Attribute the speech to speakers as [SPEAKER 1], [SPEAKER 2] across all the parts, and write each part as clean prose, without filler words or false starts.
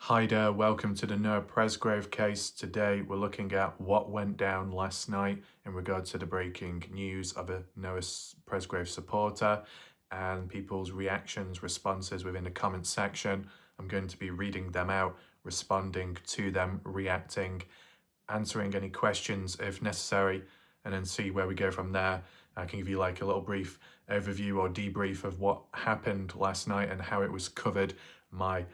[SPEAKER 1] Hi there, welcome to the Presgrove case. Today we're looking at what went down last night in regard to the breaking news of a Noah Presgrove supporter and people's reactions, responses within the comments section. I'm going to be reading them out, responding to them, reacting, answering any questions if necessary, and then see where we go from there. I can give you like a little brief overview or debrief of what happened last night and how it was covered, my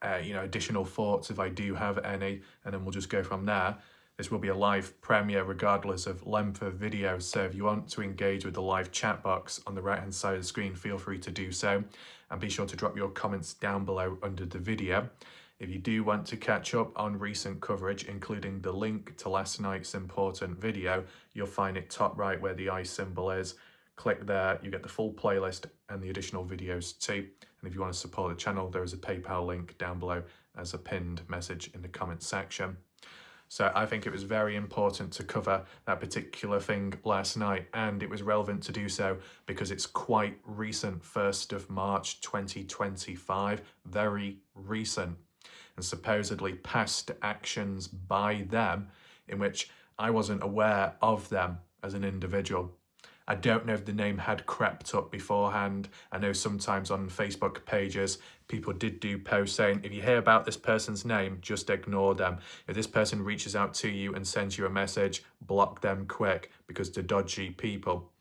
[SPEAKER 1] additional thoughts if I do have any, and then we'll just go from there. This will be a live premiere regardless of length of video, so if you want to engage with the live chat box on the right hand side of the screen, feel free to do so, and be sure to drop your comments down below under the video. If you do want to catch up on recent coverage, including the link to last night's important video, you'll find it top right where the eye symbol is. Click there, you get the full playlist and the additional videos too. And if you want to support the channel, there is a PayPal link down below as a pinned message in the comments section. So I think it was very important to cover that particular thing last night, and it was relevant to do so because it's quite recent, 1st of March 2025, very recent, and supposedly past actions by them in which I wasn't aware of them as an individual. I don't know if the name had crept up beforehand. I know sometimes on Facebook pages, people did do posts saying, if you hear about this person's name, just ignore them. If this person reaches out to you and sends you a message, block them quick because they're dodgy people.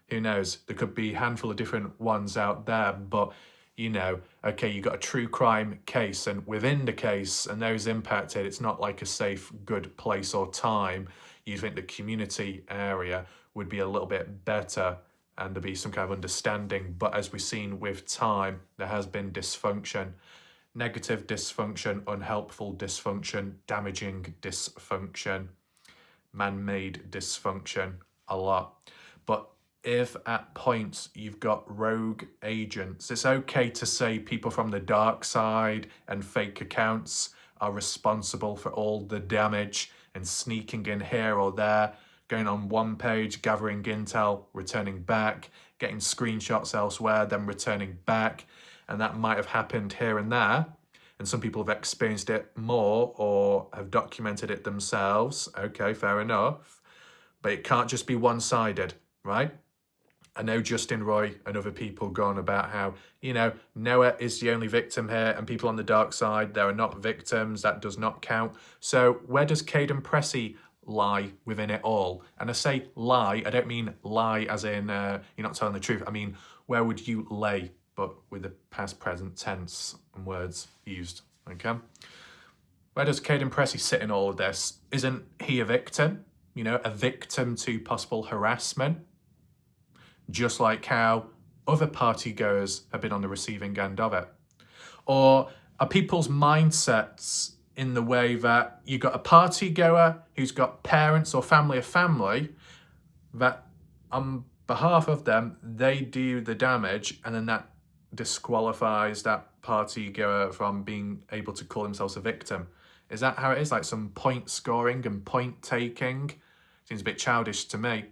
[SPEAKER 1] Who knows? There could be a handful of different ones out there, but okay, you got a true crime case, and within the case and those impacted, it's not like a safe, good place or time. You think the community area would be a little bit better and there'd be some kind of understanding. But as we've seen with time, there has been dysfunction, negative dysfunction, unhelpful dysfunction, damaging dysfunction, man-made dysfunction, a lot. But if at points you've got rogue agents, it's okay to say people from the dark side and fake accounts are responsible for all the damage and sneaking in here or there, going on one page, gathering intel, returning back, getting screenshots elsewhere, then returning back. And that might have happened here and there. And some people have experienced it more or have documented it themselves. Okay, fair enough. But it can't just be one-sided, right? I know Justin Roy and other people go on about how, Noah is the only victim here and people on the dark side, there are not victims, that does not count. So where does Caden Pressey lie within it all? And I say lie, I don't mean lie as in you're not telling the truth. I mean, where would you lay, but with the past, present tense and words used, okay? Where does Caden Pressey sit in all of this? Isn't he a victim? A victim to possible harassment? Just like how other party goers have been on the receiving end of it? Or are people's mindsets in the way that you got a party goer who's got parents or family of family that on behalf of them, they do the damage, and then that disqualifies that party goer from being able to call themselves a victim? Is that how it is? Like some point scoring and point taking? Seems a bit childish to me.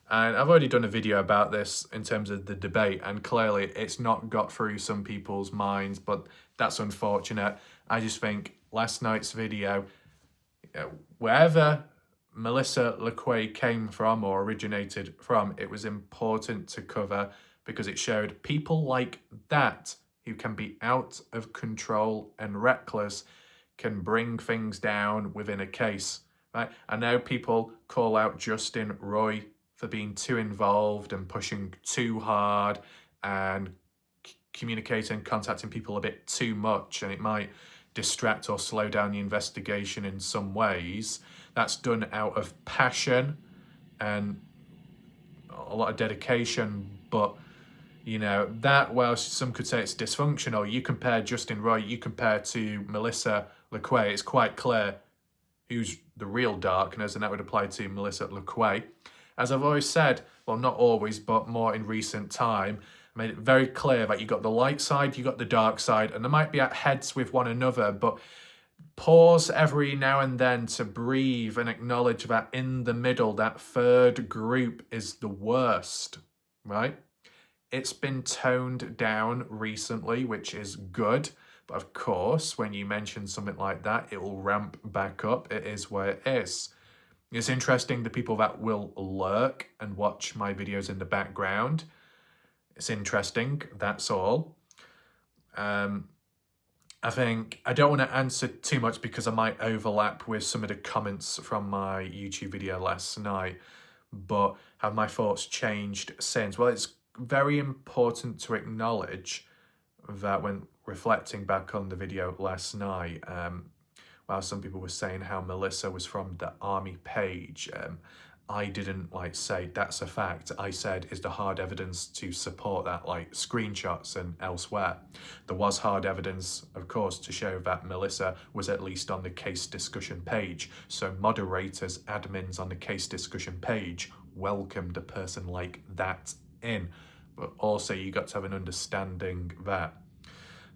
[SPEAKER 1] And I've already done a video about this in terms of the debate, and clearly it's not got through some people's minds, but that's unfortunate. I just think last night's video, wherever Melissa LeQuay came from or originated from, it was important to cover because it showed people like that who can be out of control and reckless can bring things down within a case, right? I know people call out Justin Roy for being too involved and pushing too hard and communicating, contacting people a bit too much, and it might distract or slow down the investigation in some ways. That's done out of passion and a lot of dedication, but that, well, some could say it's dysfunctional. You compare Justin Roy, you compare to Melissa LeQuay, it's quite clear who's the real darkness, and that would apply to Melissa LeQuay. As I've always said, well, not always, but more in recent time, I made it very clear that you got the light side, you got the dark side, and they might be at heads with one another, but pause every now and then to breathe and acknowledge that in the middle, that third group is the worst, right? It's been toned down recently, which is good, But of course, when you mention something like that, it will ramp back up. It is where it is. It's interesting, the people that will lurk and watch my videos in the background. It's interesting, that's all. I think I don't want to answer too much because I might overlap with some of the comments from my YouTube video last night, but have my thoughts changed since? Well, it's very important to acknowledge that when reflecting back on the video last night, while some people were saying how Melissa was from the army page, I didn't say that's a fact. I said, is there hard evidence to support that, like screenshots and elsewhere? There was hard evidence, of course, to show that Melissa was at least on the case discussion page. So moderators, admins on the case discussion page welcomed a person like that in. But also you got to have an understanding that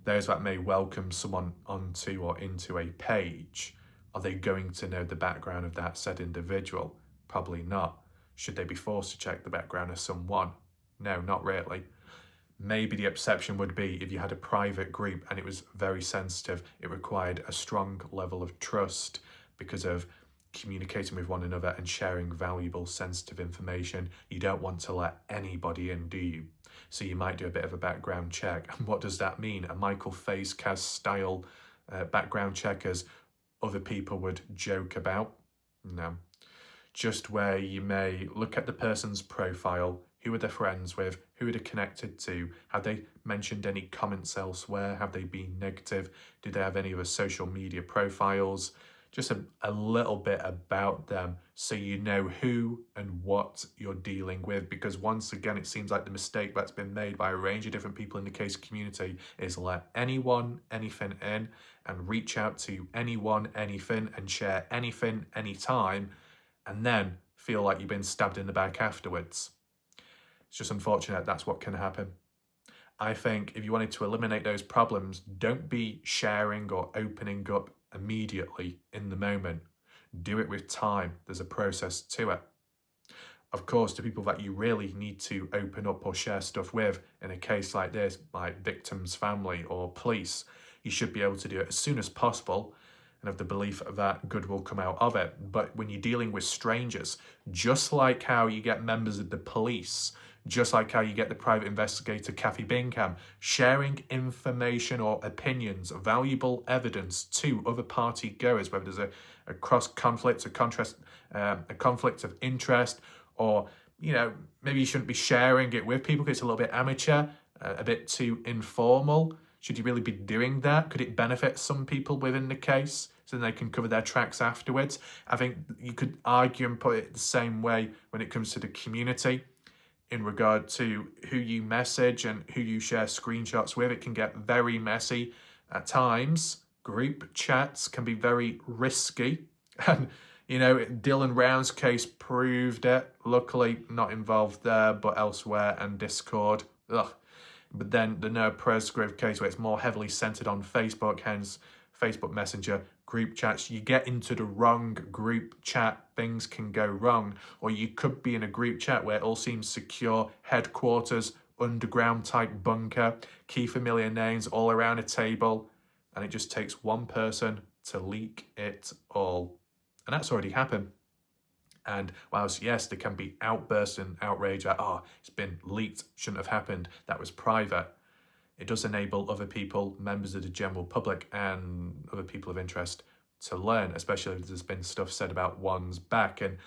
[SPEAKER 1] those that may welcome someone onto or into a page, are they going to know the background of that said individual? Probably not. Should they be forced to check the background of someone? No, not really. Maybe the exception would be if you had a private group and it was very sensitive. It required a strong level of trust because of communicating with one another and sharing valuable, sensitive information. You don't want to let anybody in, do you? So you might do a bit of a background check. And what does that mean? A Michael Facecast style background check as other people would joke about? No. Just where you may look at the person's profile, who are they friends with, who are they connected to, have they mentioned any comments elsewhere, have they been negative, do they have any other social media profiles, just a little bit about them so you know who and what you're dealing with. Because once again, it seems like the mistake that's been made by a range of different people in the case community is let anyone, anything in and reach out to anyone, anything and share anything, anytime, and then feel like you've been stabbed in the back afterwards. It's just unfortunate that's what can happen. I think if you wanted to eliminate those problems, don't be sharing or opening up immediately in the moment. Do it with time. There's a process to it. Of course, the people that you really need to open up or share stuff with in a case like this, like victim's family or police, you should be able to do it as soon as possible and have the belief that good will come out of it. But when you're dealing with strangers, just like how you get members of the police, just like how you get the private investigator Kathy Bingham, sharing information or opinions, valuable evidence to other party goers, whether there's a cross conflict, a conflict of interest, or maybe you shouldn't be sharing it with people because it's a little bit amateur, a bit too informal. Should you really be doing that? Could it benefit some people within the case so then they can cover their tracks afterwards? I think you could argue and put it the same way when it comes to the community in regard to who you message and who you share screenshots with. It can get very messy at times. Group chats can be very risky. And, Dylan Round's case proved it. Luckily, not involved there, but elsewhere and Discord. Ugh. But then the Noah Presgrove case, where it's more heavily centered on Facebook, hence Facebook Messenger, group chats. You get into the wrong group chat, things can go wrong. Or you could be in a group chat where it all seems secure, headquarters, underground type bunker, key familiar names all around a table, and it just takes one person to leak it all. And that's already happened. And whilst, yes, there can be outbursts and outrage at, it's been leaked, shouldn't have happened, that was private, it does enable other people, members of the general public and other people of interest to learn, especially if there's been stuff said about one's back. And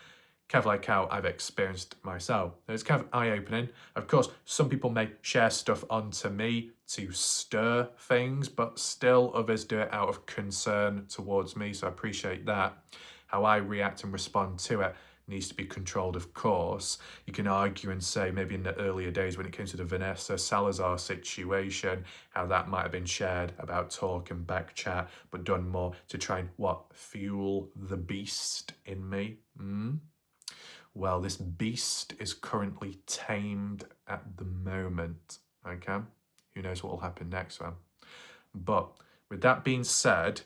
[SPEAKER 1] kind of like how I've experienced myself. It's kind of eye-opening. Of course, some people may share stuff onto me to stir things, but still others do it out of concern towards me, so I appreciate that. How I react and respond to it needs to be controlled, of course. You can argue and say maybe in the earlier days when it came to the Vanessa Salazar situation, how that might have been shared about talk and back chat, but done more to try and, fuel the beast in me? Well, this beast is currently tamed at the moment, okay? Who knows what will happen next, man? But with that being said,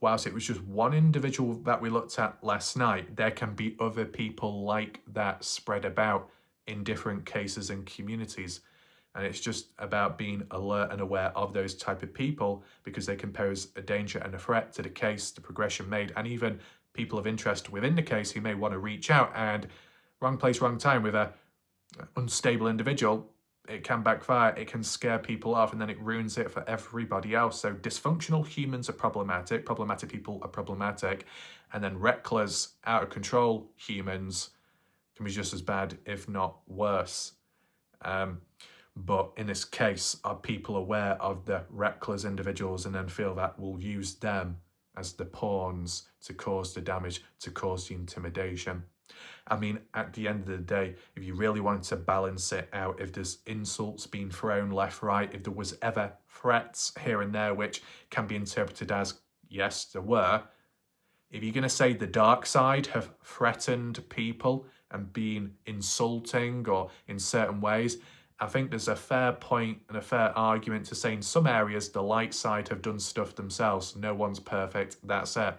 [SPEAKER 1] whilst it was just one individual that we looked at last night, there can be other people like that spread about in different cases and communities. And it's just about being alert and aware of those type of people, because they can pose a danger and a threat to the case, the progression made, and even people of interest within the case who may want to reach out. And wrong place, wrong time with a unstable individual, it can backfire, it can scare people off, and then it ruins it for everybody else. So dysfunctional humans are problematic people are problematic, and then reckless, out of control humans can be just as bad, if not worse. But in this case, are people aware of the reckless individuals and then feel that we'll use them as the pawns to cause the damage, to cause the intimidation? I mean, at the end of the day, if you really wanted to balance it out, if there's insults being thrown left, right, if there was ever threats here and there, which can be interpreted as, yes, there were, if you're going to say the dark side have threatened people and been insulting or in certain ways, I think there's a fair point and a fair argument to say in some areas the light side have done stuff themselves. No one's perfect, that's it.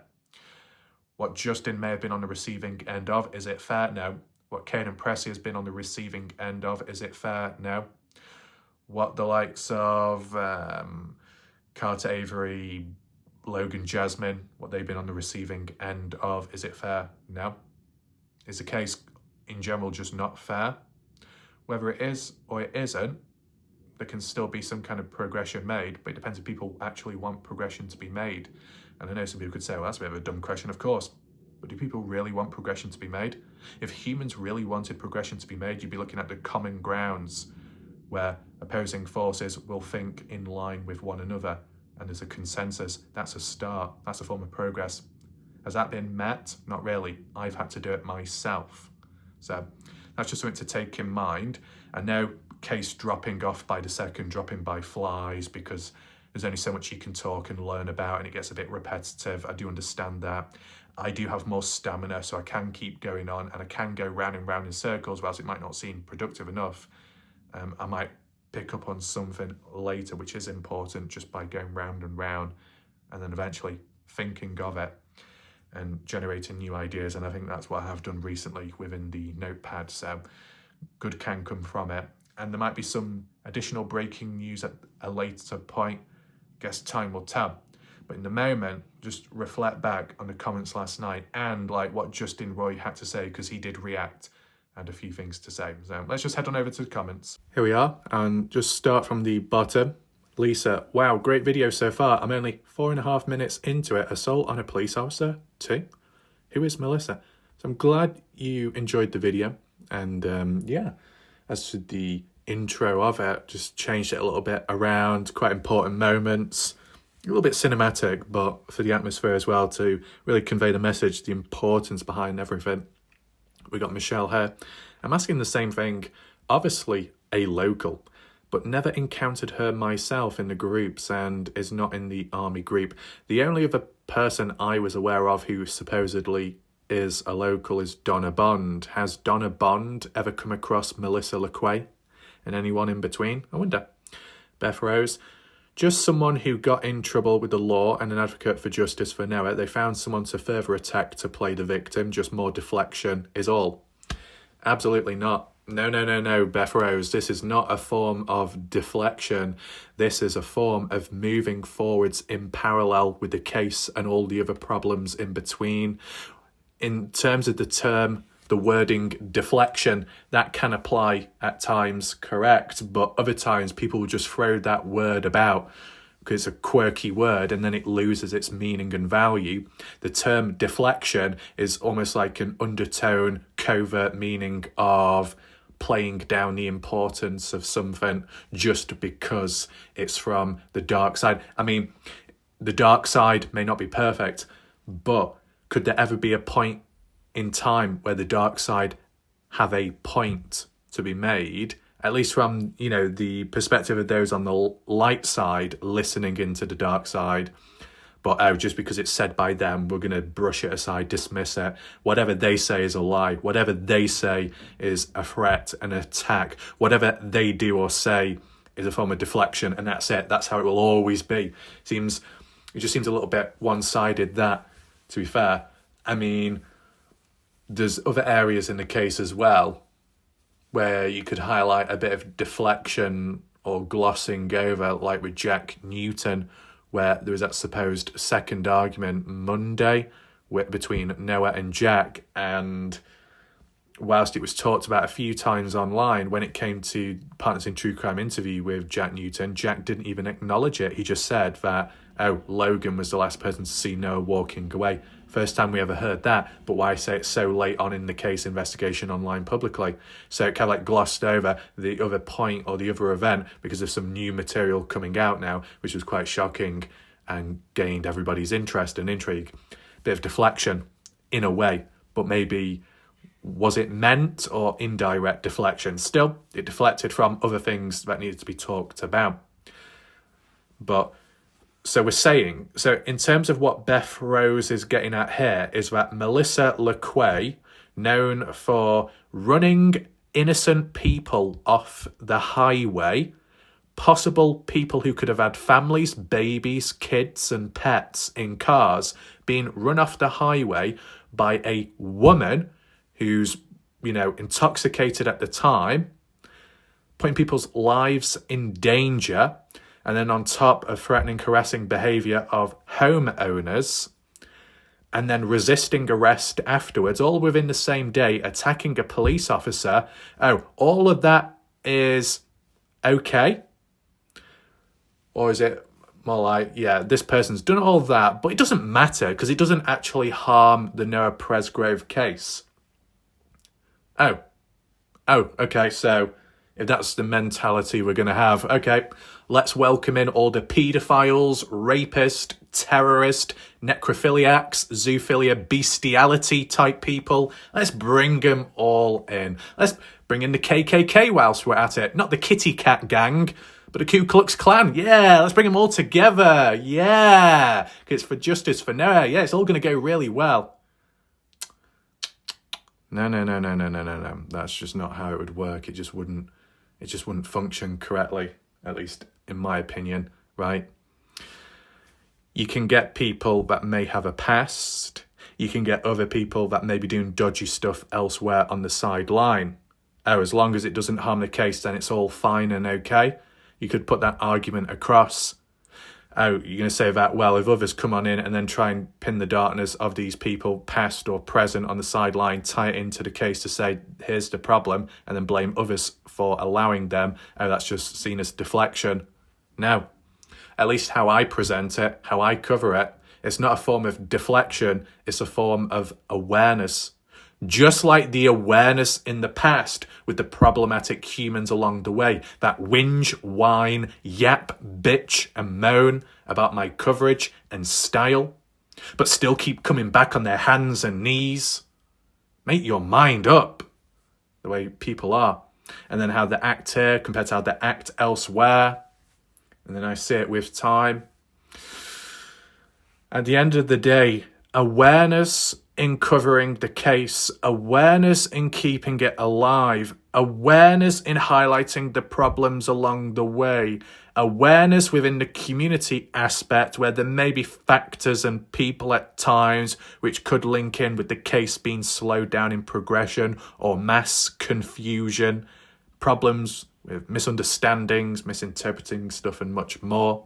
[SPEAKER 1] What Justin may have been on the receiving end of, is it fair? No. What Kane and Pressy has been on the receiving end of, is it fair? No. What the likes of Carter Avery, Logan Jasmine, what they've been on the receiving end of, is it fair? No. Is the case in general just not fair? Whether it is or it isn't, there can still be some kind of progression made, but it depends if people actually want progression to be made. And I know some people could say, well, that's a bit of a dumb question, of course. But do people really want progression to be made? If humans really wanted progression to be made, you'd be looking at the common grounds where opposing forces will think in line with one another. And there's a consensus. That's a start. That's a form of progress. Has that been met? Not really. I've had to do it myself. So that's just something to take in mind. And no case dropping off by the second, dropping by flies, because there's only so much you can talk and learn about, and it gets a bit repetitive. I do understand that. I do have more stamina, so I can keep going on, and I can go round and round in circles, whilst it might not seem productive enough. I might pick up on something later, which is important, just by going round and round, and then eventually thinking of it and generating new ideas. And I think that's what I have done recently within the notepad. So good can come from it. And there might be some additional breaking news at a later point. I guess time will tell. But in the moment, just reflect back on the comments last night and like what Justin Roy had to say, because he did react and a few things to say. So let's just head on over to the comments. Here we are, and just start from the bottom. Lisa, wow, great video so far. I'm only 4.5 minutes into it. Assault on a police officer, 2. Who is Melissa? So I'm glad you enjoyed the video. And yeah, as to the intro of it, just changed it a little bit around, quite important moments, a little bit cinematic, but for the atmosphere as well, to really convey the message, the importance behind everything. We got Michelle here. I'm asking the same thing, obviously a local, but never encountered her myself in the groups and is not in the army group. The only other person I was aware of who supposedly is a local is Donna Bond. Has Donna Bond ever come across Melissa LeQuay and anyone in between? I wonder. Beth Rose, just someone who got in trouble with the law and an advocate for justice for Noah. They found someone to further attack to play the victim, just more deflection is all. Absolutely not. No, Beth Rose. This is not a form of deflection. This is a form of moving forwards in parallel with the case and all the other problems in between. In terms of the term, the wording deflection, that can apply at times, correct, but other times people will just throw that word about because it's a quirky word and then it loses its meaning and value. The term deflection is almost like an undertone, covert meaning of playing down the importance of something just because it's from the dark side. I mean, the dark side may not be perfect, but could there ever be a point in time where the dark side have a point to be made, at least from, you know, the perspective of those on the light side listening into the dark side? But just because it's said by them, we're going to brush it aside, dismiss it. Whatever they say is a lie. Whatever they say is a threat, an attack. Whatever they do or say is a form of deflection, and that's it. That's how it will always be. It just seems a little bit one-sided, that, to be fair. I mean, there's other areas in the case as well where you could highlight a bit of deflection or glossing over, like with Jack Newton, where there was that supposed second argument Monday between Noah and Jack, and whilst it was talked about a few times online, when it came to Partners in True Crime interview with Jack Newton, Jack didn't even acknowledge it. He just said that, oh, Logan was the last person to see Noah walking away. First time we ever heard that, but why say it so late on in the case investigation online publicly? So it kind of like glossed over the other point or the other event because of some new material coming out now, which was quite shocking and gained everybody's interest and intrigue. Bit of deflection in a way, but maybe was it meant or indirect deflection? Still, it deflected from other things that needed to be talked about. But so we're saying, so in terms of what Beth Rose is getting at here, is that Melissa LeQuay, known for running innocent people off the highway, possible people who could have had families, babies, kids and pets in cars, being run off the highway by a woman who's, intoxicated at the time, putting people's lives in danger, and then on top of threatening, harassing behaviour of homeowners, and then resisting arrest afterwards, all within the same day, attacking a police officer. Oh, all of that is okay? Or is it more like, yeah, this person's done all that, but it doesn't matter because it doesn't actually harm the Noah Presgrove case? Oh, okay, so if that's the mentality we're going to have, okay, let's welcome in all the paedophiles, rapists, terrorists, necrophiliacs, zoophilia, bestiality type people. Let's bring them all in. Let's bring in the KKK whilst we're at it. Not the kitty cat gang, but the Ku Klux Klan. Yeah, let's bring them all together. Yeah, because it's for justice for Noah. Yeah, it's all going to go really well. No. That's just not how it would work. It just wouldn't function correctly, at least in my opinion, right? You can get people that may have a past. You can get other people that may be doing dodgy stuff elsewhere on the sideline. Oh, as long as it doesn't harm the case, then it's all fine and okay. You could put that argument across. Oh, you're going to say that, well, if others come on in and then try and pin the darkness of these people, past or present, on the sideline, tie it into the case to say, here's the problem, and then blame others for allowing them, oh, that's just seen as deflection. No. At least how I present it, how I cover it, it's not a form of deflection, it's a form of awareness. Just like the awareness in the past with the problematic humans along the way that whinge, whine, yap, bitch and moan about my coverage and style, but still keep coming back on their hands and knees. Make your mind up, the way people are. And then how they act here compared to how they act elsewhere. And then I see it with time. At the end of the day, awareness in covering the case, awareness in keeping it alive, awareness in highlighting the problems along the way, awareness within the community aspect where there may be factors and people at times which could link in with the case being slowed down in progression or mass confusion, problems with misunderstandings, misinterpreting stuff and much more.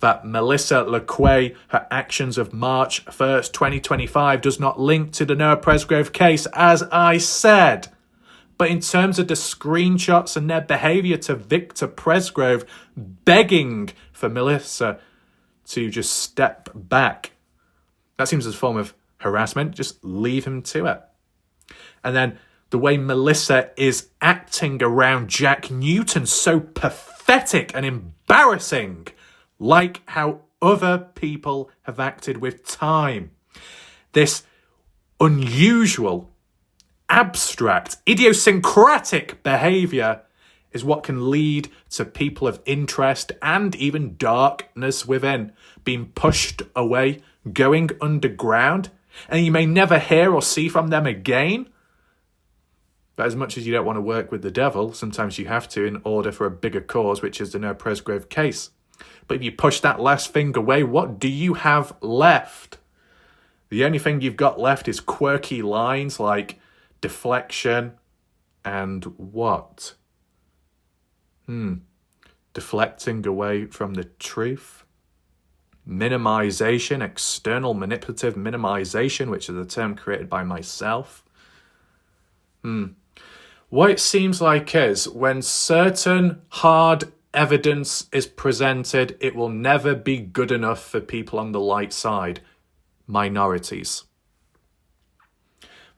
[SPEAKER 1] That Melissa LeQuay, her actions of March 1st, 2025 does not link to the Noah Presgrove case, as I said. But in terms of the screenshots and their behaviour to Victor Presgrove, begging for Melissa to just step back, that seems as a form of harassment. Just leave him to it. And then the way Melissa is acting around Jack Newton, so pathetic and embarrassing. Like how other people have acted with time. This unusual, abstract, idiosyncratic behaviour is what can lead to people of interest and even darkness within being pushed away, going underground, and you may never hear or see from them again. But as much as you don't want to work with the devil, sometimes you have to in order for a bigger cause, which is the Noah Presgrove case. But if you push that last thing away, what do you have left? The only thing you've got left is quirky lines like deflection and what? deflecting away from the truth. Minimization, external manipulative minimization, which is a term created by myself. What it seems like is when certain hard evidence is presented, it will never be good enough for people on the light side, minorities.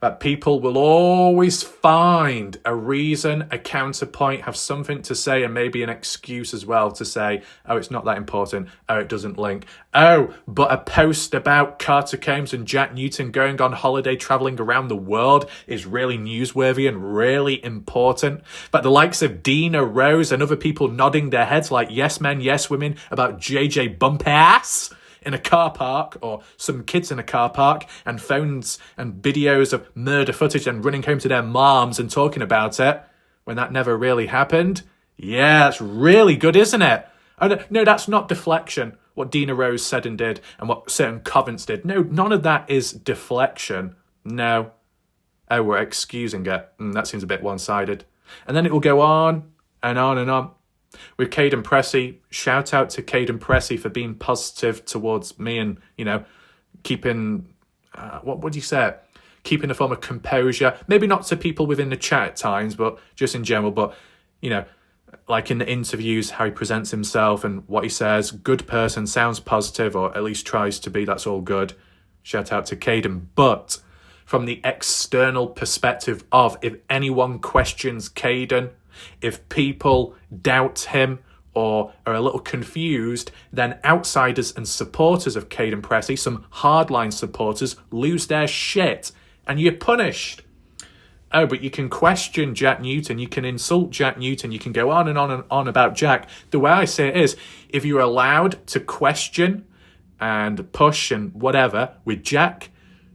[SPEAKER 1] That people will always find a reason, a counterpoint, have something to say, and maybe an excuse as well to say, oh, it's not that important, oh, it doesn't link, oh, but a post about Carter Combs and Jack Newton going on holiday travelling around the world is really newsworthy and really important. But the likes of Dina Rose and other people nodding their heads like yes men, yes women about JJ Bump-ass in a car park, or some kids in a car park, and phones and videos of murder footage and running home to their moms and talking about it when that never really happened. Yeah, that's really good, isn't it? No, that's not deflection, what Dina Rose said and did and what certain Covents did. No, none of that is deflection. No. Oh, we're excusing it. That seems a bit one-sided. And then it will go on and on and on. With Caden Pressey, shout out to Caden Pressey for being positive towards me and, keeping, what would you say? Keeping a form of composure. Maybe not to people within the chat at times, but just in general. But, like in the interviews, how he presents himself and what he says. Good person, sounds positive, or at least tries to be. That's all good. Shout out to Caden. But from the external perspective of, if anyone questions Caden, if people doubt him or are a little confused, then outsiders and supporters of Caden Pressey, some hardline supporters, lose their shit and you're punished. Oh, but you can question Jack Newton, you can insult Jack Newton, you can go on and on and on about Jack. The way I say it is, if you're allowed to question and push and whatever with Jack,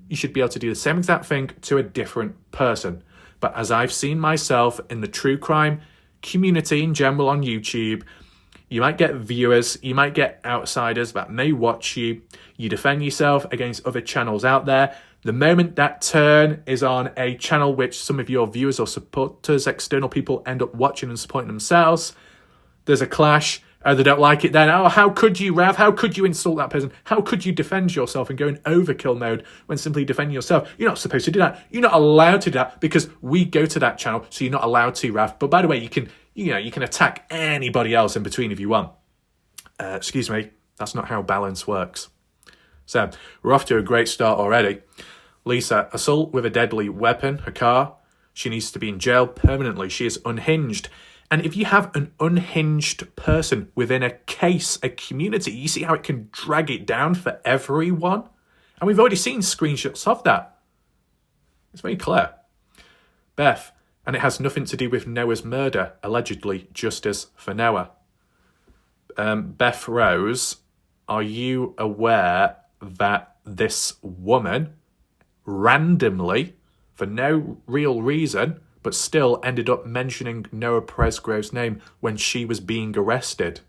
[SPEAKER 1] you should be able to do the same exact thing to a different person. But as I've seen myself in the true crime community in general on YouTube, you might get viewers, you might get outsiders that may watch you. You defend yourself against other channels out there. The moment that turn is on a channel which some of your viewers or supporters, external people, end up watching and supporting themselves, there's a clash. Oh, they don't like it then. Oh, how could you, Rav? How could you insult that person? How could you defend yourself and go in overkill mode when simply defending yourself? You're not supposed to do that. You're not allowed to do that because we go to that channel, so you're not allowed to, Rav. But by the way, you can attack anybody else in between if you want. Excuse me, that's not how balance works. So, we're off to a great start already. Lisa, assault with a deadly weapon, her car. She needs to be in jail permanently. She is unhinged. And if you have an unhinged person within a case, a community, you see how it can drag it down for everyone? And we've already seen screenshots of that. It's very clear. Beth, and it has nothing to do with Noah's murder, allegedly justice for Noah. Beth Rose, are you aware that this woman randomly, for no real reason, but still ended up mentioning Noah Presgrove's name when she was being arrested?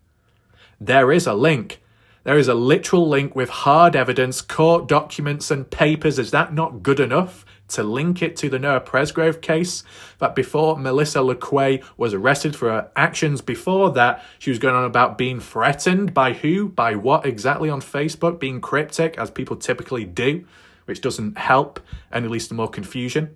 [SPEAKER 1] There is a link. There is a literal link with hard evidence, court documents and papers. Is that not good enough to link it to the Noah Presgrove case? That before Melissa LeQuay was arrested for her actions before that, she was going on about being threatened by who, by what exactly on Facebook, being cryptic, as people typically do, which doesn't help and at least the more confusion.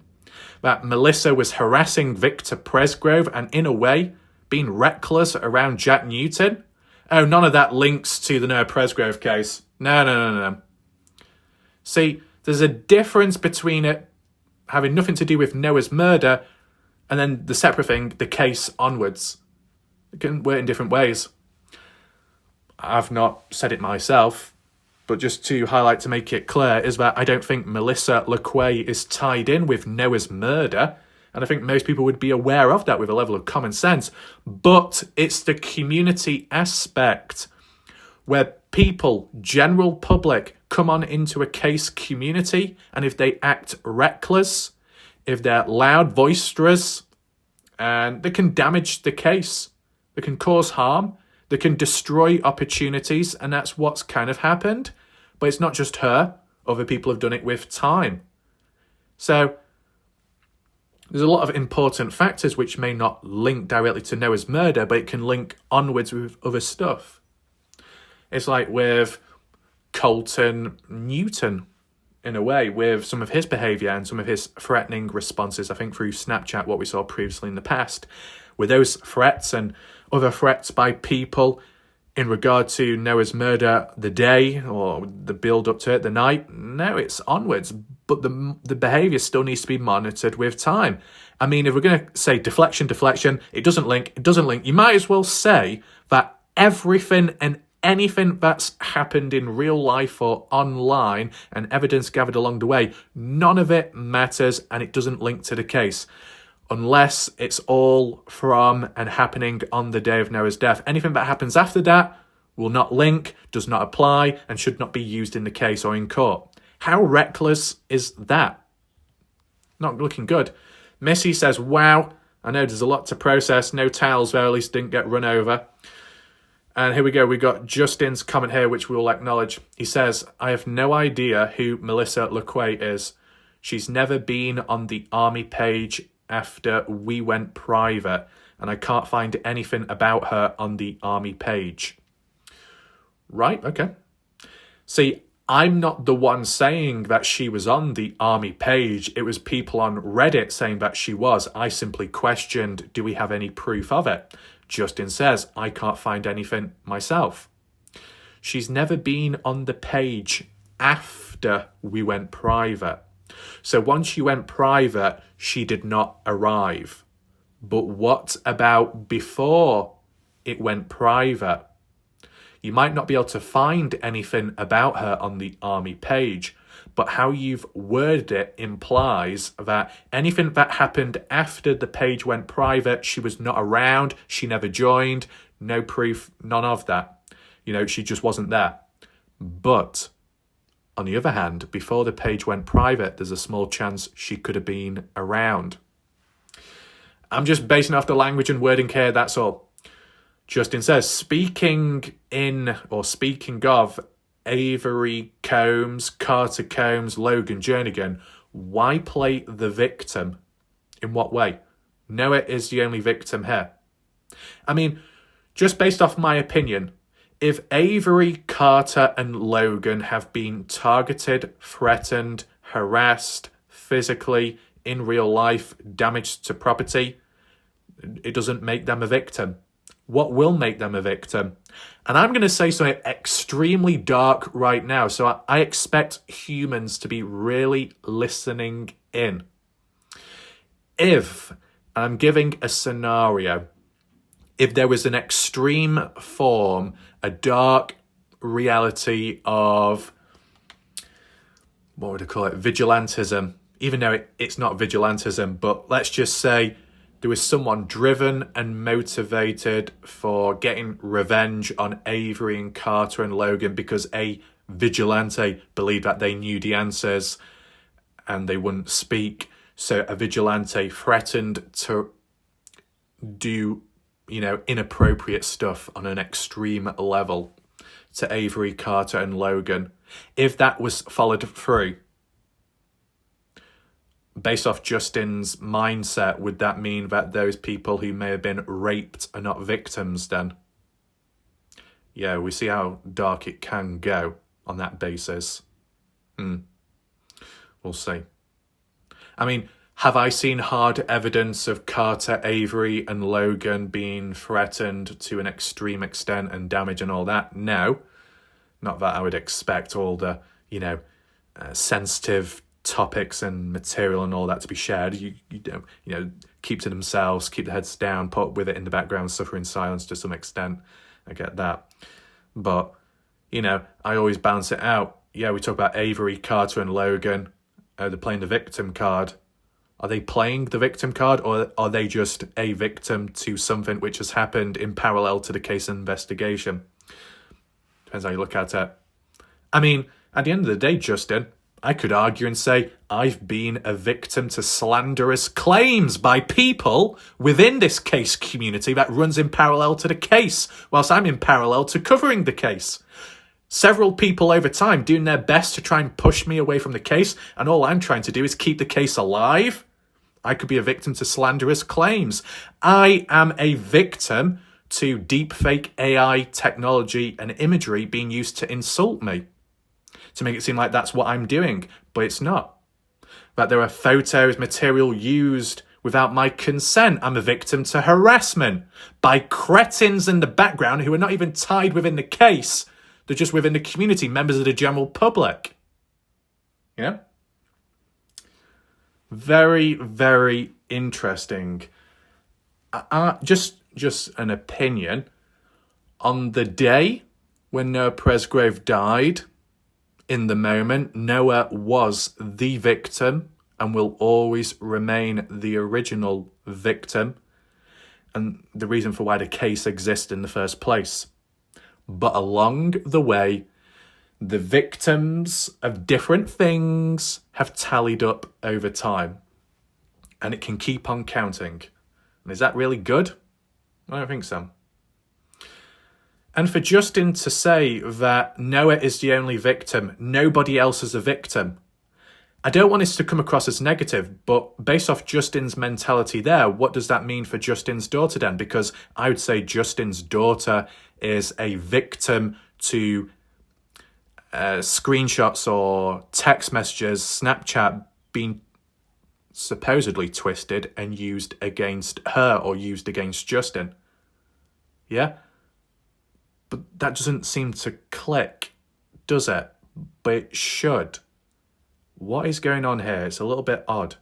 [SPEAKER 1] That Melissa was harassing Victor Presgrove and in a way being reckless around Jack Newton. Oh, none of that links to the Noah Presgrove case. No. See, there's a difference between it having nothing to do with Noah's murder and then the separate thing, the case onwards. It can work in different ways. I've not said it myself, but just to highlight, to make it clear, is that I don't think Melissa LeQuay is tied in with Noah's murder. And I think most people would be aware of that with a level of common sense. But it's the community aspect where people, general public, come on into a case community, and if they act reckless, if they're loud, boisterous, and they can damage the case, they can cause harm, they can destroy opportunities, and that's what's kind of happened. But it's not just her. Other people have done it with time. So There's a lot of important factors which may not link directly to Noah's murder, but it can link onwards with other stuff. It's like with Colton Newton, in a way, with some of his behaviour and some of his threatening responses, I think through Snapchat, what we saw previously in the past, with those threats and other threats by people in regard to Noah's murder the day or the build up to it, the night. No, it's onwards, but the behaviour still needs to be monitored with time. I mean, if we're going to say deflection, it doesn't link, you might as well say that everything and anything that's happened in real life or online and evidence gathered along the way, none of it matters and it doesn't link to the case. Unless it's all from and happening on the day of Noah's death. Anything that happens after that will not link, does not apply, and should not be used in the case or in court. How reckless is that? Not looking good. Missy says, wow, I know there's a lot to process. No towels there, at least didn't get run over. And here we go. We got Justin's comment here, which we'll acknowledge. He says, I have no idea who Melissa LeQuay is. She's never been on the army page after we went private, and I can't find anything about her on the army page. Right, okay. See, I'm not the one saying that she was on the army page. It was people on Reddit saying that she was. I simply questioned, do we have any proof of it? Justin says, I can't find anything myself. She's never been on the page after we went private. So once she went private, she did not arrive. But what about before it went private? You might not be able to find anything about her on the army page, but how you've worded it implies that anything that happened after the page went private, she was not around, she never joined, no proof, none of that. She just wasn't there. But on the other hand, before the page went private, there's a small chance she could have been around. I'm just basing off the language and wording here, that's all. Justin says, speaking of Avery Combs, Carter Combs, Logan Jernigan, why play the victim? In what way? Noah is the only victim here. I mean, just based off my opinion, if Avery, Carter and Logan have been targeted, threatened, harassed, physically, in real life, damaged to property, it doesn't make them a victim. What will make them a victim? And I'm going to say something extremely dark right now, so I expect humans to be really listening in. If, and I'm giving a scenario, if there was an extreme form, a dark reality of, what would I call it, vigilantism, even though it's not vigilantism, but let's just say there was someone driven and motivated for getting revenge on Avery and Carter and Logan because a vigilante believed that they knew the answers and they wouldn't speak. So a vigilante threatened to do, inappropriate stuff on an extreme level to Avery, Carter and Logan. If that was followed through, based off Justin's mindset, would that mean that those people who may have been raped are not victims then? Yeah, we see how dark it can go on that basis. We'll see. I mean, have I seen hard evidence of Carter, Avery and Logan being threatened to an extreme extent and damage and all that? No. Not that I would expect all the, sensitive topics and material and all that to be shared. You don't, keep to themselves, keep their heads down, put up with it in the background, suffer in silence to some extent. I get that. But, I always balance it out. Yeah, we talk about Avery, Carter and Logan. They're playing the victim card. Are they playing the victim card, or are they just a victim to something which has happened in parallel to the case investigation? Depends how you look at it. I mean, at the end of the day, Justin, I could argue and say I've been a victim to slanderous claims by people within this case community that runs in parallel to the case, whilst I'm in parallel to covering the case. Several people over time doing their best to try and push me away from the case, and all I'm trying to do is keep the case alive. I could be a victim to slanderous claims. I am a victim to deepfake AI technology and imagery being used to insult me, to make it seem like that's what I'm doing, but it's not. That there are photos, material used without my consent. I'm a victim to harassment by cretins in the background who are not even tied within the case. They're just within the community, members of the general public. Yeah? Very, very interesting. Just an opinion. On the day when Noah Presgrove died, in the moment, Noah was the victim and will always remain the original victim, and the reason for why the case exists in the first place. But along the way, the victims of different things have tallied up over time, and it can keep on counting. And is that really good? I don't think so. And for Justin to say that Noah is the only victim, nobody else is a victim, I don't want this to come across as negative, but based off Justin's mentality there, what does that mean for Justin's daughter then? Because I would say Justin's daughter is a victim to screenshots or text messages, Snapchat being supposedly twisted and used against her or used against Justin. Yeah? But that doesn't seem to click, does it? But it should. What is going on here? It's a little bit odd.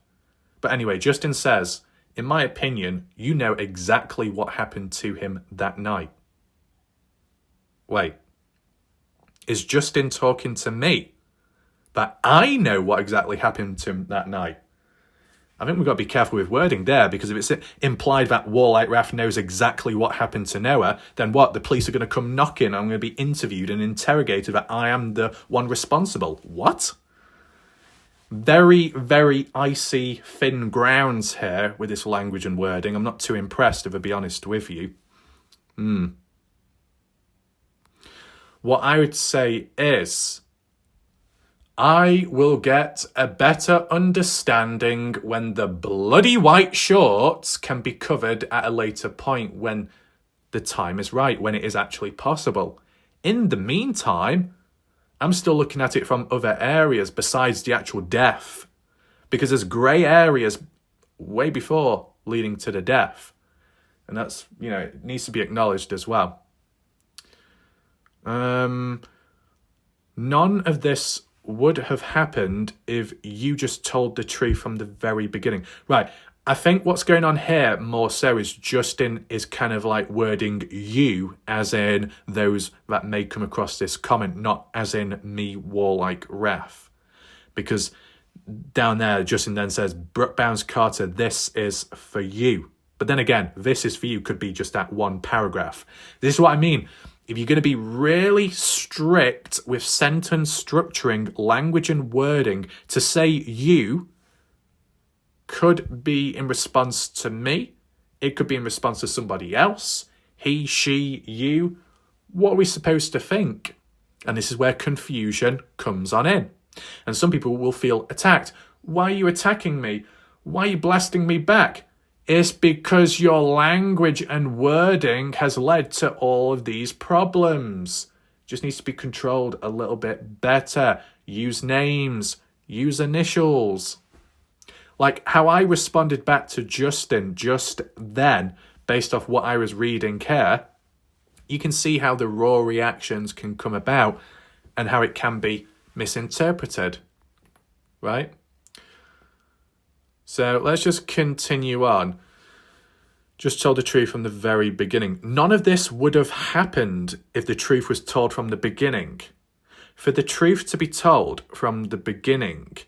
[SPEAKER 1] But anyway, Justin says, in my opinion, you know exactly what happened to him that night. Wait. Is Justin talking to me? That I know what exactly happened to him that night? I think we've got to be careful with wording there, because if it's implied that WarLike Wrath knows exactly what happened to Noah, then what? The police are going to come knocking, I'm going to be interviewed and interrogated that I am the one responsible. What? Very, very icy, thin grounds here with this language and wording. I'm not too impressed, if I be honest with you. What I would say is, I will get a better understanding when the bloody white shorts can be covered at a later point, when the time is right, when it is actually possible. In the meantime, I'm still looking at it from other areas besides the actual death, because there's grey areas way before leading to the death. And that's, it needs to be acknowledged as well. None of this would have happened if you just told the truth from the very beginning. Right, I think what's going on here more so is Justin is kind of like wording you as in those that may come across this comment, not as in me, WarLike Wrath. Because down there, Justin then says, Brooke Bounds Carter, this is for you. But then again, this is for you could be just that one paragraph. This is what I mean. If you're going to be really strict with sentence structuring, language and wording, to say you could be in response to me, it could be in response to somebody else, he, she, you. What are we supposed to think? And this is where confusion comes on in. And some people will feel attacked. Why are you attacking me? Why are you blasting me back? It's because your language and wording has led to all of these problems. Just needs to be controlled a little bit better. Use names, use initials. Like how I responded back to Justin just then, based off what I was reading here, you can see how the raw reactions can come about and how it can be misinterpreted, right? So let's just continue on. Just told the truth from the very beginning. None of this would have happened if the truth was told from the beginning. For the truth to be told from the beginning,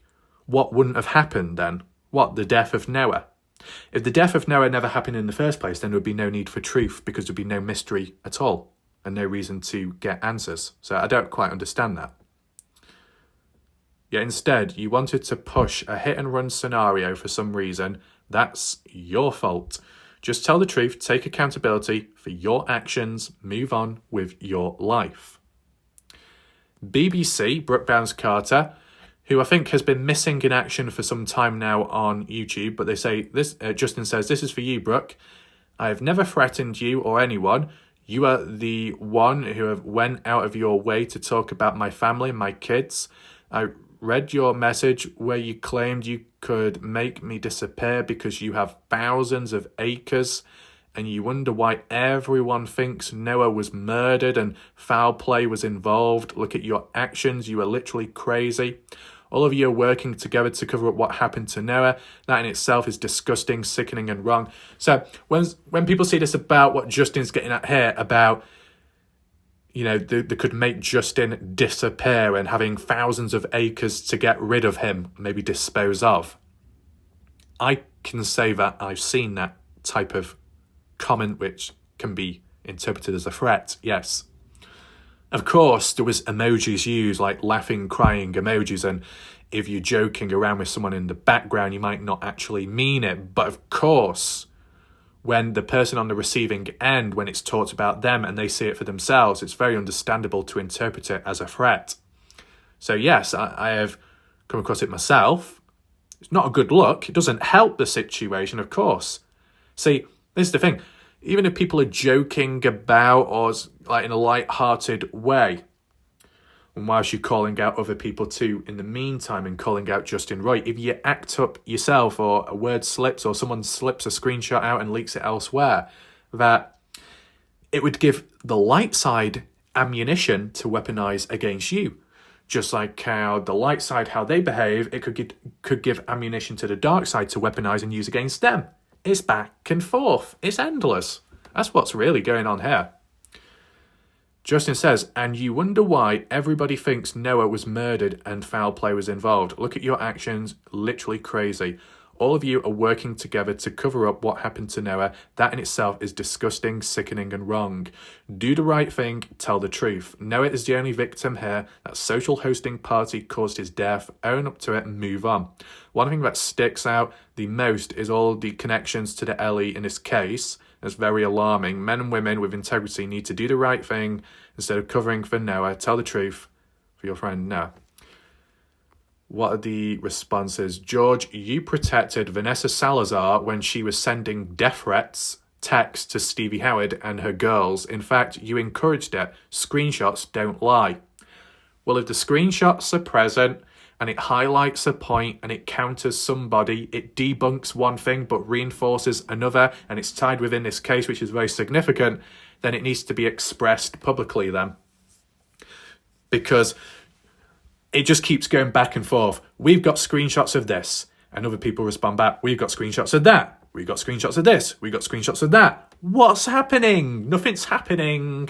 [SPEAKER 1] what wouldn't have happened then? What, the death of Noah? If the death of Noah never happened in the first place, then there would be no need for truth, because there'd be no mystery at all and no reason to get answers. So I don't quite understand that. Yet instead, you wanted to push a hit-and-run scenario for some reason. That's your fault. Just tell the truth, take accountability for your actions, move on with your life. BBC, Brooke Bounds Carter, who I think has been missing in action for some time now on YouTube, but they say this. Justin says, "This is for you, Brooke. I have never threatened you or anyone. You are the one who have went out of your way to talk about my family, my kids. I read your message where you claimed you could make me disappear because you have thousands of acres, and you wonder why everyone thinks Noah was murdered and foul play was involved. Look at your actions. You are literally crazy. All of you are working together to cover up what happened to Noah. That in itself is disgusting, sickening, and wrong." So when people see this about what Justin's getting at here, about, you know, they could make Justin disappear and having thousands of acres to get rid of him, maybe dispose of, I can say that I've seen that type of comment which can be interpreted as a threat, yes. Of course, there was emojis used, like laughing, crying emojis, and if you're joking around with someone in the background, you might not actually mean it. But of course, when the person on the receiving end, when it's talked about them and they see it for themselves, it's very understandable to interpret it as a threat. So yes, I have come across it myself. It's not a good look. It doesn't help the situation, of course. See, this is the thing. Even if people are joking about or like in a light-hearted way, and whilst you're calling out other people too in the meantime and calling out Justin Roy, if you act up yourself or a word slips or someone slips a screenshot out and leaks it elsewhere, that it would give the light side ammunition to weaponize against you. Just like how the light side, how they behave, it could give ammunition to the dark side to weaponize and use against them. It's back and forth. It's endless. That's what's really going on here. Justin says, "And you wonder why everybody thinks Noah was murdered and foul play was involved. Look at your actions. Literally crazy. All of you are working together to cover up what happened to Noah. That in itself is disgusting, sickening, and wrong. Do the right thing. Tell the truth. Noah is the only victim here. That social hosting party caused his death. Own up to it and move on." One thing that sticks out the most is all the connections to the Ellie in this case. That's very alarming. Men and women with integrity need to do the right thing instead of covering for Noah. Tell the truth for your friend Noah. What are the responses? George, you protected Vanessa Salazar when she was sending death threats, texts to Stevie Howard and her girls. In fact, you encouraged it. Screenshots don't lie. Well, if the screenshots are present and it highlights a point and it counters somebody, it debunks one thing but reinforces another, and it's tied within this case, which is very significant, then it needs to be expressed publicly then. Because it just keeps going back and forth. We've got screenshots of this. And other people respond back, we've got screenshots of that. We've got screenshots of this. We've got screenshots of that. What's happening? Nothing's happening.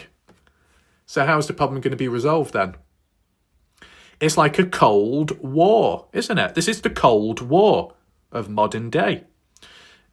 [SPEAKER 1] So how's the problem going to be resolved then? It's like a Cold War, isn't it? This is the Cold War of modern day.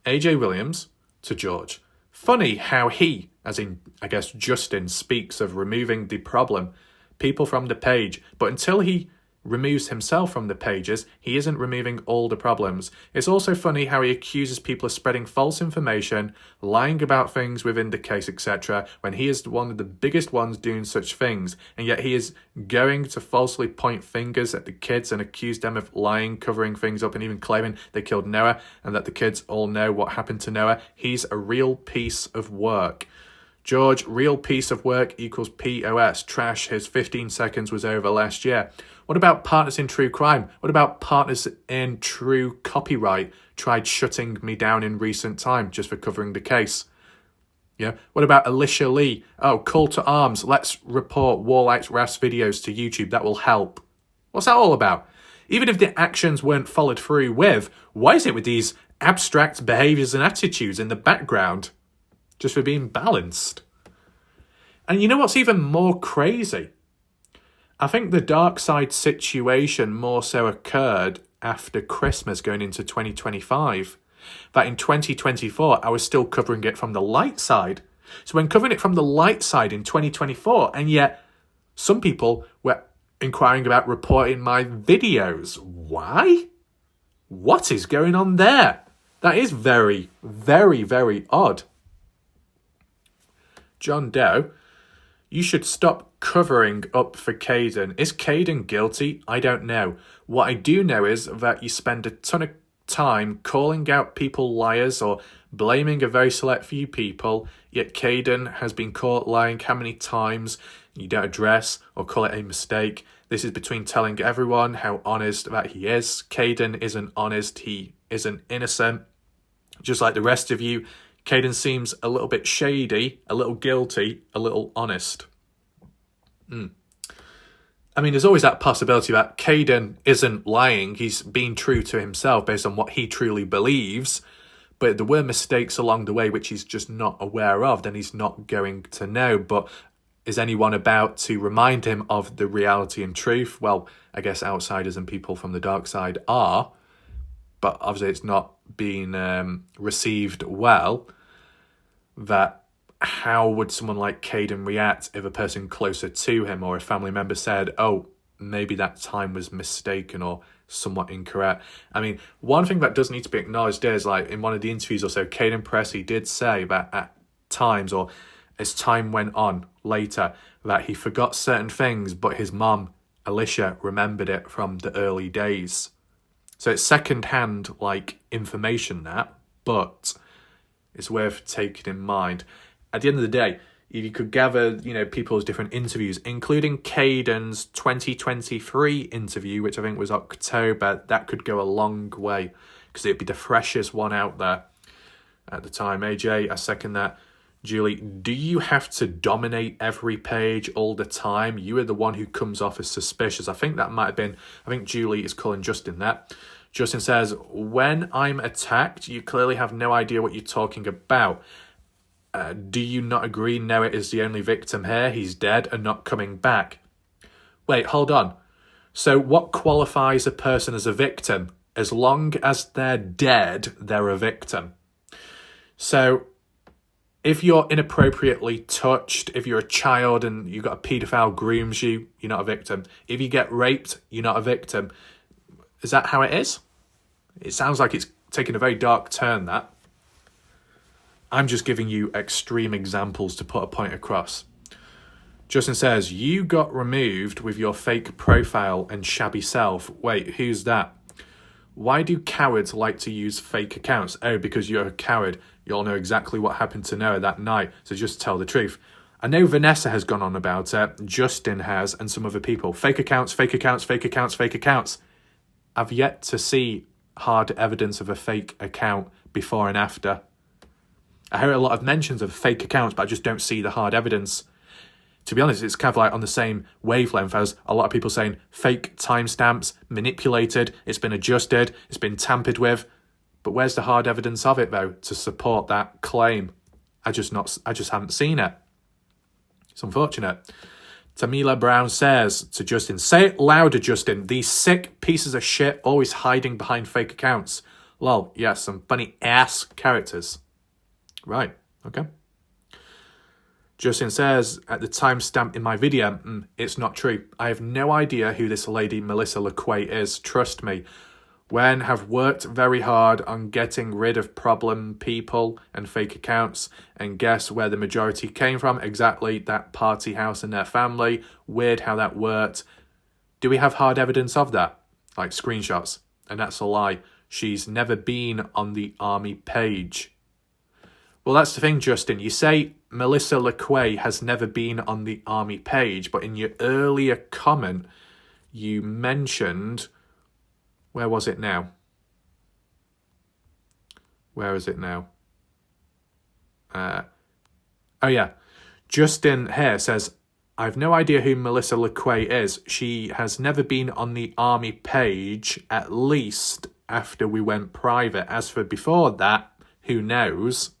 [SPEAKER 1] AJ Williams to George. Funny how he, as in, I guess, Justin, speaks of removing the problem, people from the page, but until he removes himself from the pages, he isn't removing all the problems. It's also funny how he accuses people of spreading false information, lying about things within the case, etc., when he is one of the biggest ones doing such things, and yet he is going to falsely point fingers at the kids and accuse them of lying, covering things up, and even claiming they killed Noah and that the kids all know what happened to Noah. He's a real piece of work. George, real piece of work equals POS. Trash, his 15 seconds was over last year. What about partners in true crime? What about partners in true copyright? Tried shutting me down in recent time just for covering the case. Yeah. What about Alicia Lee? Oh, call to arms. Let's report WarLike Wrath's videos to YouTube. That will help. What's that all about? Even if the actions weren't followed through with, why is it with these abstract behaviours and attitudes in the background? Just for being balanced. And you know what's even more crazy? I think the dark side situation more so occurred after Christmas going into 2025. That in 2024, I was still covering it from the light side. So when covering it from the light side in 2024, and yet some people were inquiring about reporting my videos. Why? What is going on there? That is very, very, very odd. John Doe, You should stop covering up for Caden. Is Caden guilty? I don't know. What I do know is that you spend a ton of time calling out people liars or blaming a very select few people, yet Caden has been caught lying how many times? You don't address or call it a mistake. This is between telling everyone how honest that he is. Caden isn't honest. He isn't innocent. Just like the rest of you, Caden seems a little bit shady, a little guilty, a little honest. I mean, there's always that possibility that Caden isn't lying. He's being true to himself based on what he truly believes. But there were mistakes along the way which he's just not aware of. Then he's not going to know. But is anyone about to remind him of the reality and truth? Well, I guess outsiders and people from the dark side are. But obviously it's not being received well. That how would someone like Caden react if a person closer to him or a family member said, oh, maybe that time was mistaken or somewhat incorrect? I mean, one thing that does need to be acknowledged is, like, in one of the interviews or so, Caden Pressey did say that at times, or as time went on later, that he forgot certain things, but his mom, Alicia, remembered it from the early days. So it's second-hand, like, information, that, but it's worth taking in mind. At the end of the day, you could gather, people's different interviews, including Caden's 2023 interview, which I think was October. That could go a long way because it'd be the freshest one out there at the time. AJ, I second that. Julie, do you have to dominate every page all the time? You are the one who comes off as suspicious. I think Julie is calling Justin that. Justin says, when I'm attacked, you clearly have no idea what you're talking about. Do you not agree Noah is the only victim here? He's dead and not coming back. Wait, hold on. So what qualifies a person as a victim? As long as they're dead, they're a victim. So if you're inappropriately touched, if you're a child and you've got a paedophile grooms you, you're not a victim. If you get raped, you're not a victim. Is that how it is? It sounds like it's taking a very dark turn, that. I'm just giving you extreme examples to put a point across. Justin says, you got removed with your fake profile and shabby self. Wait, who's that? Why do cowards like to use fake accounts? Oh, because you're a coward. You all know exactly what happened to Noah that night, so just tell the truth. I know Vanessa has gone on about it, Justin has, and some other people. Fake accounts, fake accounts, fake accounts, fake accounts. I've yet to see hard evidence of a fake account before and after. I hear a lot of mentions of fake accounts, but I just don't see the hard evidence. To be honest, it's kind of like on the same wavelength as a lot of people saying fake timestamps, manipulated, it's been adjusted, it's been tampered with. But where's the hard evidence of it, though, to support that claim? I just haven't seen it. It's unfortunate. Tamila Brown says to Justin, say it louder, Justin. These sick pieces of shit always hiding behind fake accounts. Lol, yes, some funny ass characters. Right, okay. Justin says, at the timestamp in my video, it's not true. I have no idea who this lady Melissa LeQuay is. Trust me. When have worked very hard on getting rid of problem people and fake accounts, and guess where the majority came from? Exactly, that party house and their family. Weird how that worked. Do we have hard evidence of that? Like screenshots? And that's a lie. She's never been on the army page. Well, that's the thing, Justin. You say Melissa LeQuay has never been on the army page, but in your earlier comment, you mentioned... Where was it now? Where is it now? Oh, yeah. Justin here says, I have no idea who Melissa LeQuay is. She has never been on the army page, at least after we went private. As for before that, who knows?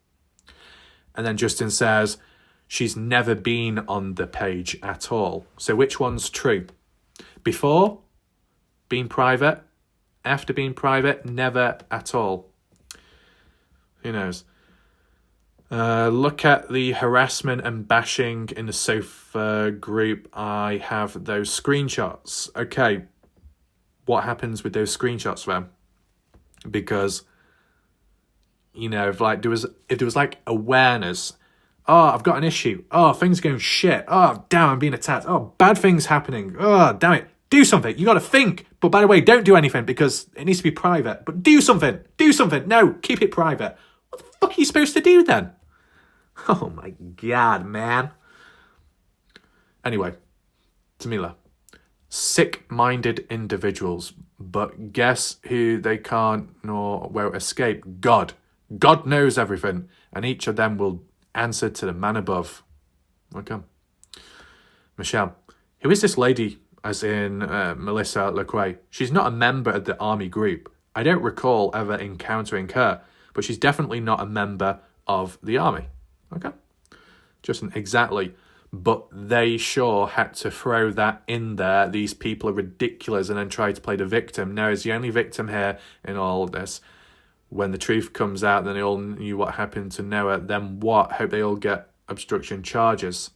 [SPEAKER 1] And then Justin says, she's never been on the page at all. So which one's true? Before being private? After being private? Never at all. Who knows? Look at the harassment and bashing in the sofa group. I have those screenshots. Okay, what happens with those screenshots then? Because, if there was like awareness, Oh, I've got an issue. Oh, things are going shit. Oh, damn, I'm being attacked. Oh, bad things happening. Oh, damn it. Do something. You got to think. But by the way, don't do anything because it needs to be private. But do something. Do something. No, keep it private. What the fuck are you supposed to do then? Oh my God, man. Anyway, Tamila. Sick-minded individuals. But guess who they can't nor won't escape? God. God knows everything. And each of them will answer to the man above. Okay. Michelle. Who is this lady, as in Melissa Lecrae? She's not a member of the army group. I don't recall ever encountering her, but she's definitely not a member of the army. Okay. Just exactly. But they sure had to throw that in there. These people are ridiculous, and then try to play the victim. Now, is the only victim here in all of this. When the truth comes out, then they all knew what happened to Noah. Then what? Hope they all get obstruction charges.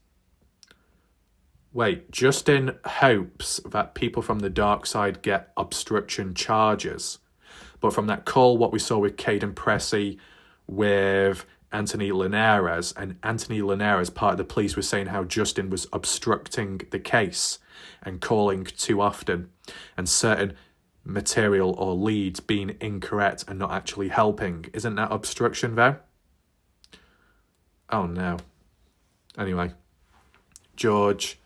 [SPEAKER 1] Wait, Justin hopes that people from the dark side get obstruction charges. But from that call, what we saw with Caden Pressey, with Anthony Linares, and Anthony Linares, part of the police, was saying how Justin was obstructing the case and calling too often, and certain material or leads being incorrect and not actually helping. Isn't that obstruction, though? Oh, no. Anyway, George,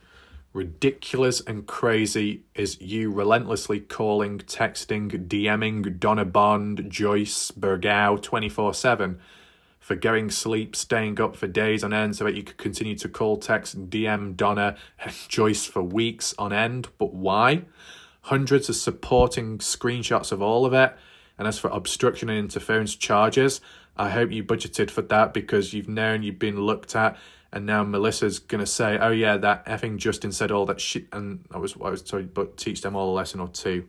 [SPEAKER 1] ridiculous and crazy is you relentlessly calling, texting, DMing Donna Bond, Joyce, Bergow 24/7, forgoing sleep, staying up for days on end so that you could continue to call, text, DM Donna and Joyce for weeks on end. But why? Hundreds of supporting screenshots of all of it. And as for obstruction and interference charges, I hope you budgeted for that because you've known you've been looked at. And now Melissa's going to say, oh yeah, that effing Justin said all that shit. And that was what I was told, but teach them all a lesson or two.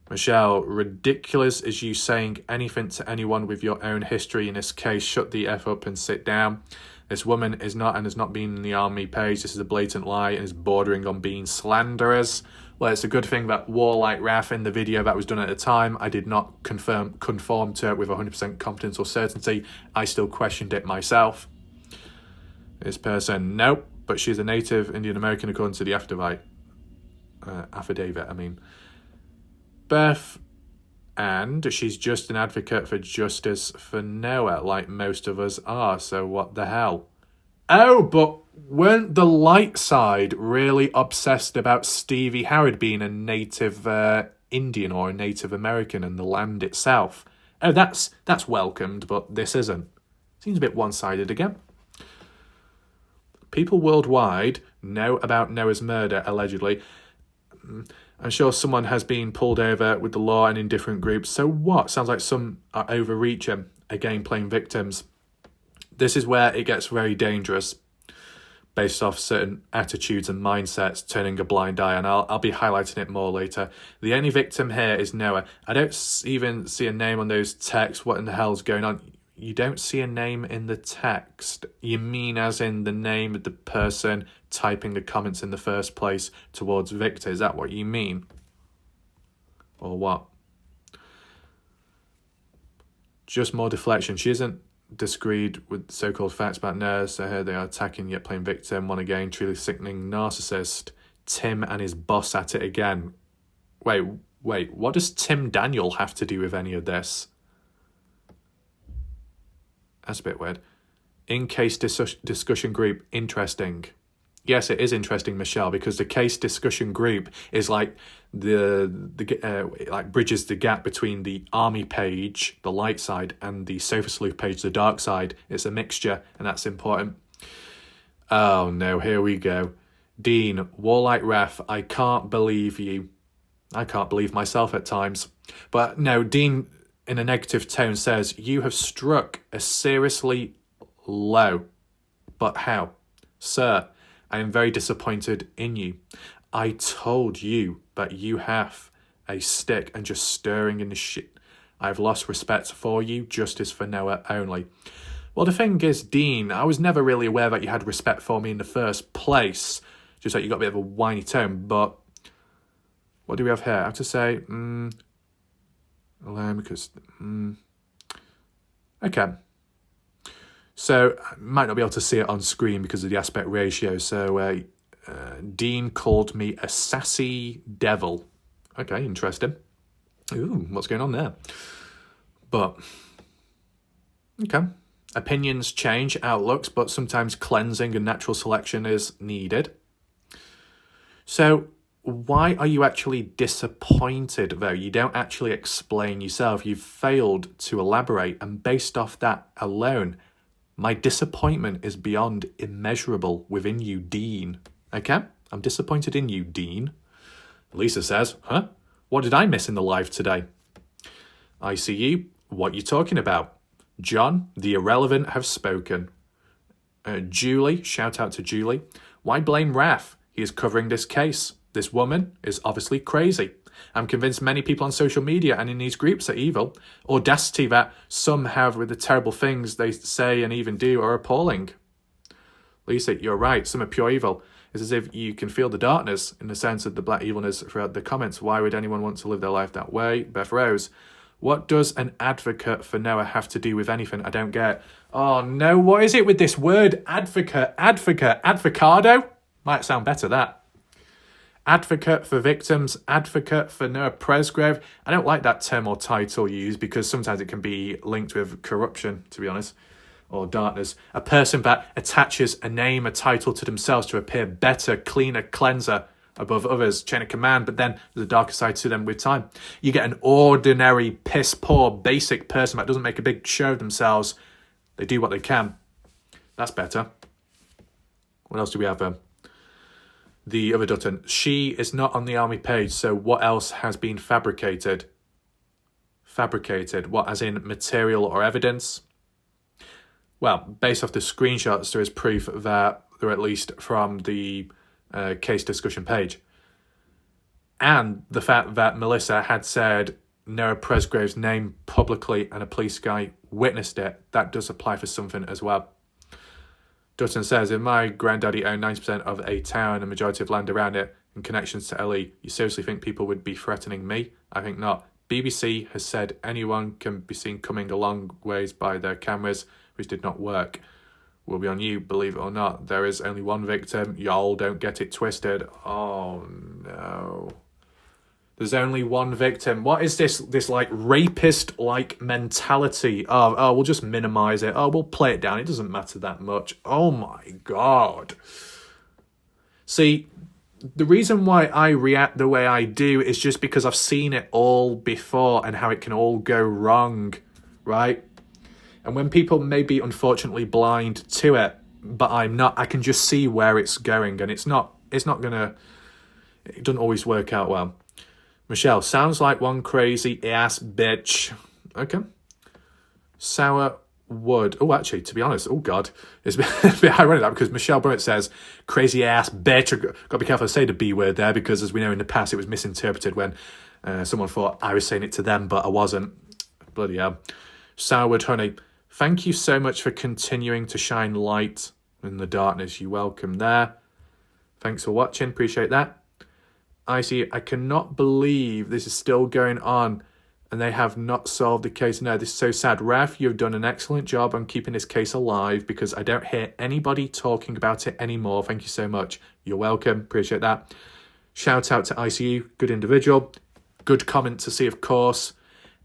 [SPEAKER 1] Michelle, ridiculous is you saying anything to anyone with your own history in this case. Shut the F up and sit down. This woman is not and has not been in the army page. This is a blatant lie and is bordering on being slanderous. Well, it's a good thing that WarLike Wrath in the video that was done at the time, I did not conform to it with 100% confidence or certainty. I still questioned it myself. This person, nope, but she's a native Indian American according to the affidavit. Beth, and she's just an advocate for justice for Noah, like most of us are, so what the hell? Oh, but weren't the light side really obsessed about Stevie Howard being a native Indian or a Native American and the land itself? Oh, that's welcomed, but this isn't. Seems a bit one-sided again. People worldwide know about Noah's murder, allegedly. I'm sure someone has been pulled over with the law and in different groups. So what? Sounds like some are overreaching, again playing victims. This is where it gets very dangerous, based off certain attitudes and mindsets, turning a blind eye, and I'll be highlighting it more later. The only victim here is Noah. I don't even see a name on those texts. What in the hell's going on? You don't see a name in the text. You mean as in the name of the person typing the comments in the first place towards Victor? Is that what you mean? Or what? Just more deflection. She isn't disagreed with so-called facts about Nurse. I heard they are attacking yet playing victim. One again, truly sickening narcissist. Tim and his boss at it again. Wait, what does Tim Daniel have to do with any of this? That's a bit weird. In case discussion group, interesting. Yes, it is interesting, Michelle, because the case discussion group is like like bridges the gap between the army page, the light side, and the Sofa Sleuth page, the dark side. It's a mixture, and that's important. Oh no, here we go. Dean, WarLike Wrath, I can't believe you. I can't believe myself at times. But no, Dean, in a negative tone, says, you have struck a seriously low. But how? Sir, I am very disappointed in you. I told you that you have a stick and just stirring in the shit. I've lost respect for you, justice for Noah only. Well, the thing is, Dean, I was never really aware that you had respect for me in the first place. Just like you got a bit of a whiny tone, but what do we have here? I have to say, because, okay. So I might not be able to see it on screen because of the aspect ratio. So Dean called me a sassy devil. Okay, interesting. Ooh, what's going on there? But, okay. Opinions change, outlooks, but sometimes cleansing and natural selection is needed. So why are you actually disappointed, though? You don't actually explain yourself. You've failed to elaborate, and based off that alone, my disappointment is beyond immeasurable within you, Dean. Okay? I'm disappointed in you, Dean. Lisa says, huh? What did I miss in the live today? ICU, what you talking about? John, the irrelevant have spoken. Julie, shout out to Julie. Why blame Wrath? He is covering this case. This woman is obviously crazy. I'm convinced many people on social media and in these groups are evil. Audacity that some have with the terrible things they say and even do are appalling. Lisa, you're right. Some are pure evil. It's as if you can feel the darkness in the sense of the black evilness throughout the comments. Why would anyone want to live their life that way? Beth Rose, what does an advocate for Noah have to do with anything? I don't get. Oh no, what is it with this word advocate? Advocado? Might sound better, that. Advocate for victims, advocate for Noah Presgrove. I don't like that term or title used because sometimes it can be linked with corruption, to be honest, or darkness. A person that attaches a name, a title to themselves to appear better, cleaner, cleanser above others, chain of command, but then there's a darker side to them with time. You get an ordinary, piss-poor, basic person that doesn't make a big show of themselves. They do what they can. That's better. What else do we have then? The other Dutton. She is not on the army page, so what else has been fabricated? Fabricated? What, as in material or evidence? Well, based off the screenshots, there is proof that they're at least from the case discussion page. And the fact that Melissa had said Noah Presgrove's name publicly and a police guy witnessed it, that does apply for something as well. Dutton says, if my granddaddy owned 90% of a town and majority of land around it and connections to LE, you seriously think people would be threatening me? I think not. BBC has said anyone can be seen coming a long ways by their cameras, which did not work. Will be on you, believe it or not. There is only one victim. Y'all don't get it twisted. Oh, no. There's only one victim. What is this like rapist-like mentality of, oh, we'll just minimize it. Oh, we'll play it down. It doesn't matter that much. Oh, my God. See, the reason why I react the way I do is just because I've seen it all before and how it can all go wrong, right? And when people may be unfortunately blind to it, but I'm not, I can just see where it's going, and it doesn't always work out well. Michelle, sounds like one crazy ass bitch. Okay. Sour wood. Oh, actually, to be honest, oh God, it's a bit ironic that because Michelle Brunt says crazy ass bitch. I've got to be careful to say the B word there because, as we know in the past, it was misinterpreted when someone thought I was saying it to them, but I wasn't. Bloody hell. Sourwood honey, thank you so much for continuing to shine light in the darkness. You're welcome there. Thanks for watching. Appreciate that. I cannot believe this is still going on and they have not solved the case. No, this is so sad. Raf, you've done an excellent job on keeping this case alive because I don't hear anybody talking about it anymore. Thank you so much. You're welcome. Appreciate that. Shout out to ICU. Good individual. Good comment to see, of course.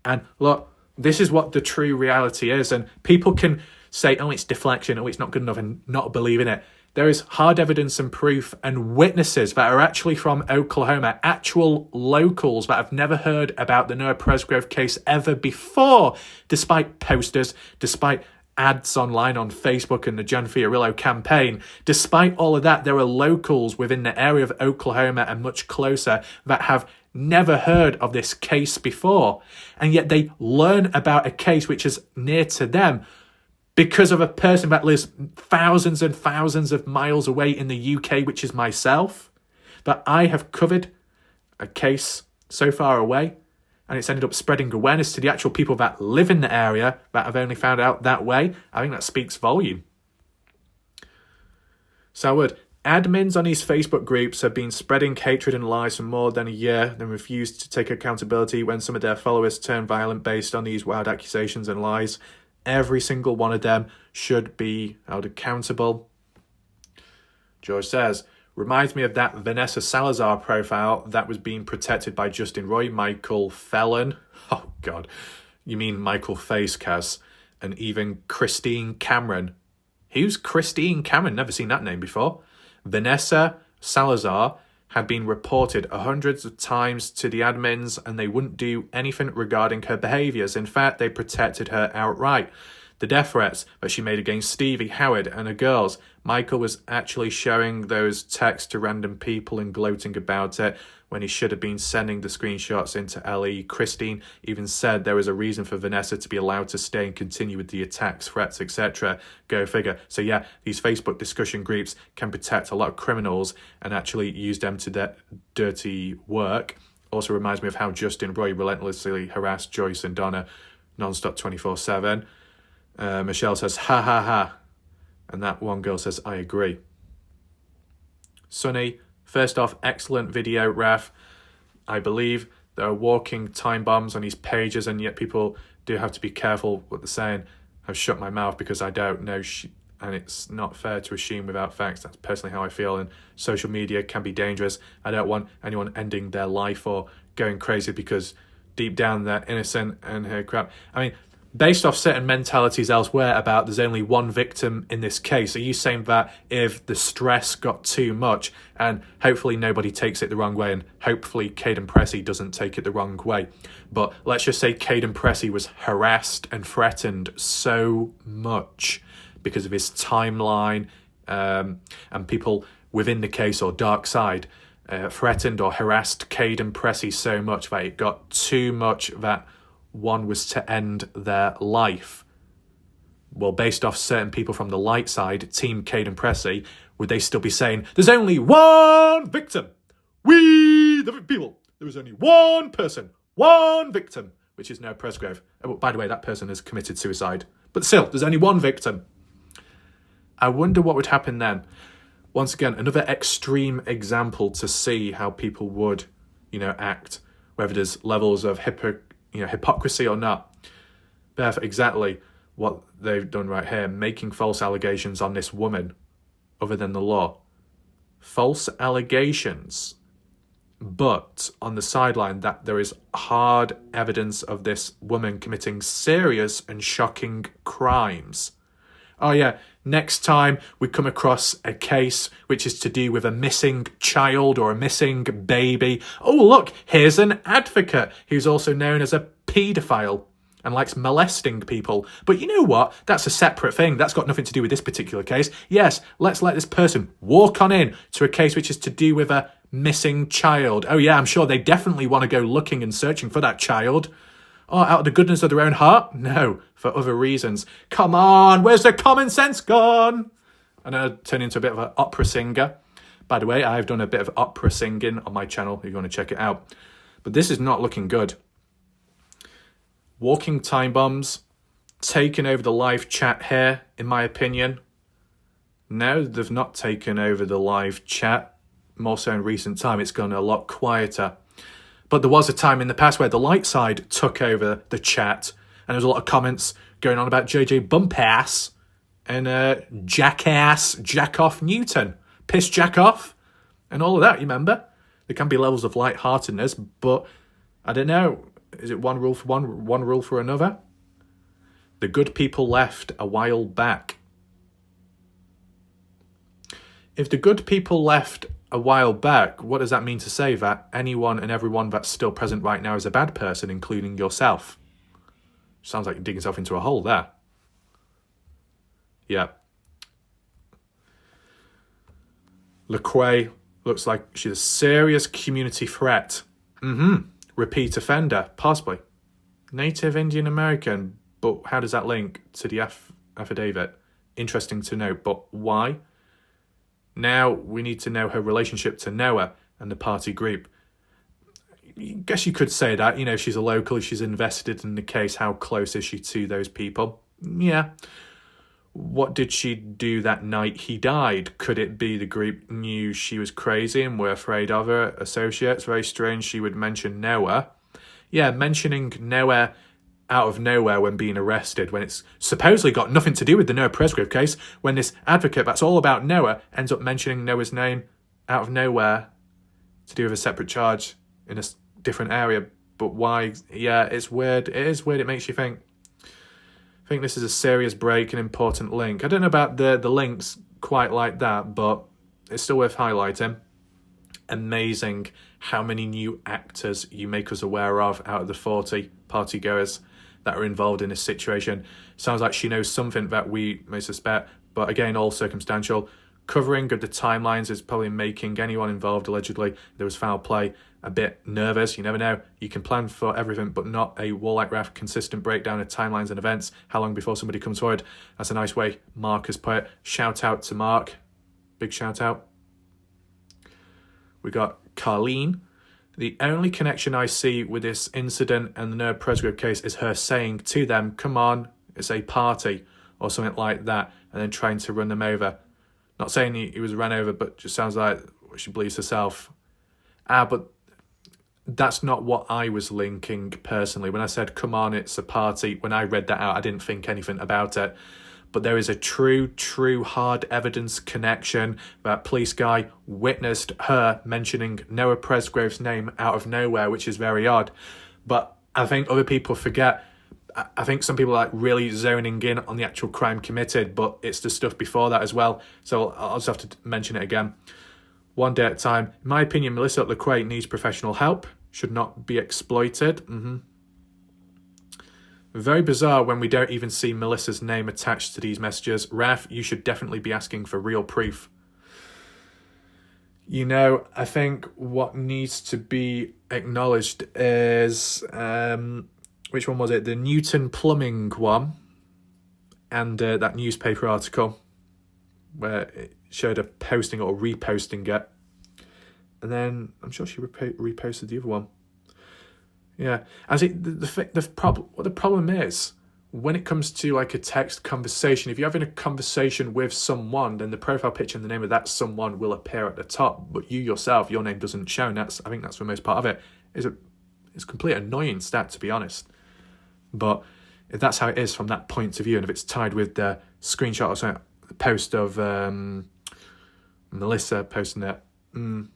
[SPEAKER 1] And look, this is what the true reality is. And people can say, oh, it's deflection. Oh, it's not good enough, and not believe in it. There is hard evidence and proof and witnesses that are actually from Oklahoma, actual locals that have never heard about the Noah Presgrove case ever before, despite posters, despite ads online on Facebook and the John Fiorillo campaign. Despite all of that, there are locals within the area of Oklahoma and much closer that have never heard of this case before. And yet they learn about a case which is near to them because of a person that lives thousands and thousands of miles away in the UK, which is myself, that I have covered a case so far away, and it's ended up spreading awareness to the actual people that live in the area that have only found out that way. I think that speaks volume. Sourwood, admins on these Facebook groups have been spreading hatred and lies for more than a year and refused to take accountability when some of their followers turn violent based on these wild accusations and lies. Every single one of them should be held accountable. George says, reminds me of that Vanessa Salazar profile that was being protected by Justin Roy, Michael Phelan. Oh, God. You mean Michael Facecas, and even Christine Cameron. Who's Christine Cameron? Never seen that name before. Vanessa Salazar had been reported hundreds of times to the admins, and they wouldn't do anything regarding her behaviours. In fact, they protected her outright. The death threats that she made against Stevie, Howard and her girls. Michael was actually showing those texts to random people and gloating about it when he should have been sending the screenshots into LE. Christine even said there was a reason for Vanessa to be allowed to stay and continue with the attacks, threats, etc. Go figure. So yeah, these Facebook discussion groups can protect a lot of criminals and actually use them to their dirty work. Also reminds me of how Justin Roy relentlessly harassed Joyce and Donna non-stop 24/7. Michelle says, ha ha ha. And that one girl says, I agree. Sonny, first off, excellent video, Raf. I believe there are walking time bombs on his pages, and yet people do have to be careful what they're saying. I've shut my mouth because I don't know, and it's not fair to assume without facts. That's personally how I feel, and social media can be dangerous. I don't want anyone ending their life or going crazy because deep down they're innocent and hear crap. I mean, based off certain mentalities elsewhere about there's only one victim in this case, are you saying that if the stress got too much, and hopefully nobody takes it the wrong way, and hopefully Caden Pressey doesn't take it the wrong way, but let's just say Caden Pressey was harassed and threatened so much because of his timeline, and people within the case or dark side threatened or harassed Caden Pressey so much that it got too much that one was to end their life. Well, based off certain people from the light side, Team Caden Pressey, would they still be saying, there's only one victim? We, the people, there was only one person, one victim, which is now Presgrove. Oh, by the way, that person has committed suicide. But still, there's only one victim. I wonder what would happen then. Once again, another extreme example to see how people would, act, whether there's levels of hypocrisy or not. Therefore, exactly what they've done right here, making false allegations on this woman other than the law. False allegations, but on the sideline that there is hard evidence of this woman committing serious and shocking crimes. Oh yeah, next time we come across a case which is to do with a missing child or a missing baby. Oh look, here's an advocate who's also known as a paedophile and likes molesting people. But you know what? That's a separate thing. That's got nothing to do with this particular case. Yes, let's let this person walk on in to a case which is to do with a missing child. Oh yeah, I'm sure they definitely want to go looking and searching for that child. Oh, out of the goodness of their own heart? No, for other reasons. Come on, where's the common sense gone? And I turn into a bit of an opera singer. By the way, I've done a bit of opera singing on my channel if you want to check it out. But this is not looking good. Walking time bombs, taking over the live chat here, in my opinion. No, they've not taken over the live chat. More so in recent time, it's gone a lot quieter. But there was a time in the past where the light side took over the chat, and there was a lot of comments going on about JJ Bumpass and Jackass Jackoff Newton, Piss Jackoff, and all of that, you remember? There can be levels of lightheartedness, but I don't know, is it one rule for one rule for another? The good people left a while back. If the good people left a while back, what does that mean to say? That anyone and everyone that's still present right now is a bad person, including yourself? Sounds like you're digging yourself into a hole there. Yeah. LaQuay looks like she's a serious community threat. Repeat offender, possibly. Native Indian American, but how does that link to the affidavit? Interesting to know, but why? Now we need to know her relationship to Noah and the party group. I guess you could say that, she's a local, she's invested in the case, how close is she to those people? Yeah. What did she do that night he died? Could it be the group knew she was crazy and were afraid of her associates? Very strange she would mention Noah. Yeah, mentioning Noah out of nowhere when being arrested, when it's supposedly got nothing to do with the Noah Presgrove case, when this advocate that's all about Noah ends up mentioning Noah's name out of nowhere to do with a separate charge in a different area. But why? Yeah, it's weird. It is weird. It makes you think. I think this is a serious break, an important link. I don't know about the links quite like that, but it's still worth highlighting. Amazing how many new actors you make us aware of out of the 40 partygoers that are involved in this situation. Sounds like she knows something that we may suspect, but again, all circumstantial. Covering of the timelines is probably making anyone involved, allegedly, there was foul play, a bit nervous. You never know. You can plan for everything, but not a WarLike Wrath consistent breakdown of timelines and events. How long before somebody comes forward? That's a nice way Mark has put it. Shout out to Mark. Big shout out. We got Carlene. The only connection I see with this incident and the Noah Presgrove case is her saying to them, come on, it's a party, or something like that, and then trying to run them over. Not saying he was run over, but just sounds like she believes herself. But that's not what I was linking personally. When I said, come on, it's a party, when I read that out, I didn't think anything about it. But there is a true hard evidence connection. That police guy witnessed her mentioning Noah Presgrove's name out of nowhere, which is very odd. But I think other people forget. I think some people are like really zoning in on the actual crime committed, but it's the stuff before that as well. So I'll just have to mention it again. One day at a time. In my opinion, Melissa LeQuay needs professional help. Should not be exploited. Very bizarre when we don't even see Melissa's name attached to these messages. Raf, you should definitely be asking for real proof. You know, I think what needs to be acknowledged is, which one was it? The Newton Plumbing one, and that newspaper article where it showed her posting or reposting it. And then I'm sure she reposted the other one. Yeah, I think what the problem is, when it comes to like a text conversation, if you're having a conversation with someone, then the profile picture and the name of that someone will appear at the top, but you yourself, your name doesn't show. And I think that's the most part of it. It's a complete annoying stat, to be honest. But if that's how it is from that point of view, and if it's tied with the screenshot or something, the post of Melissa posting it, and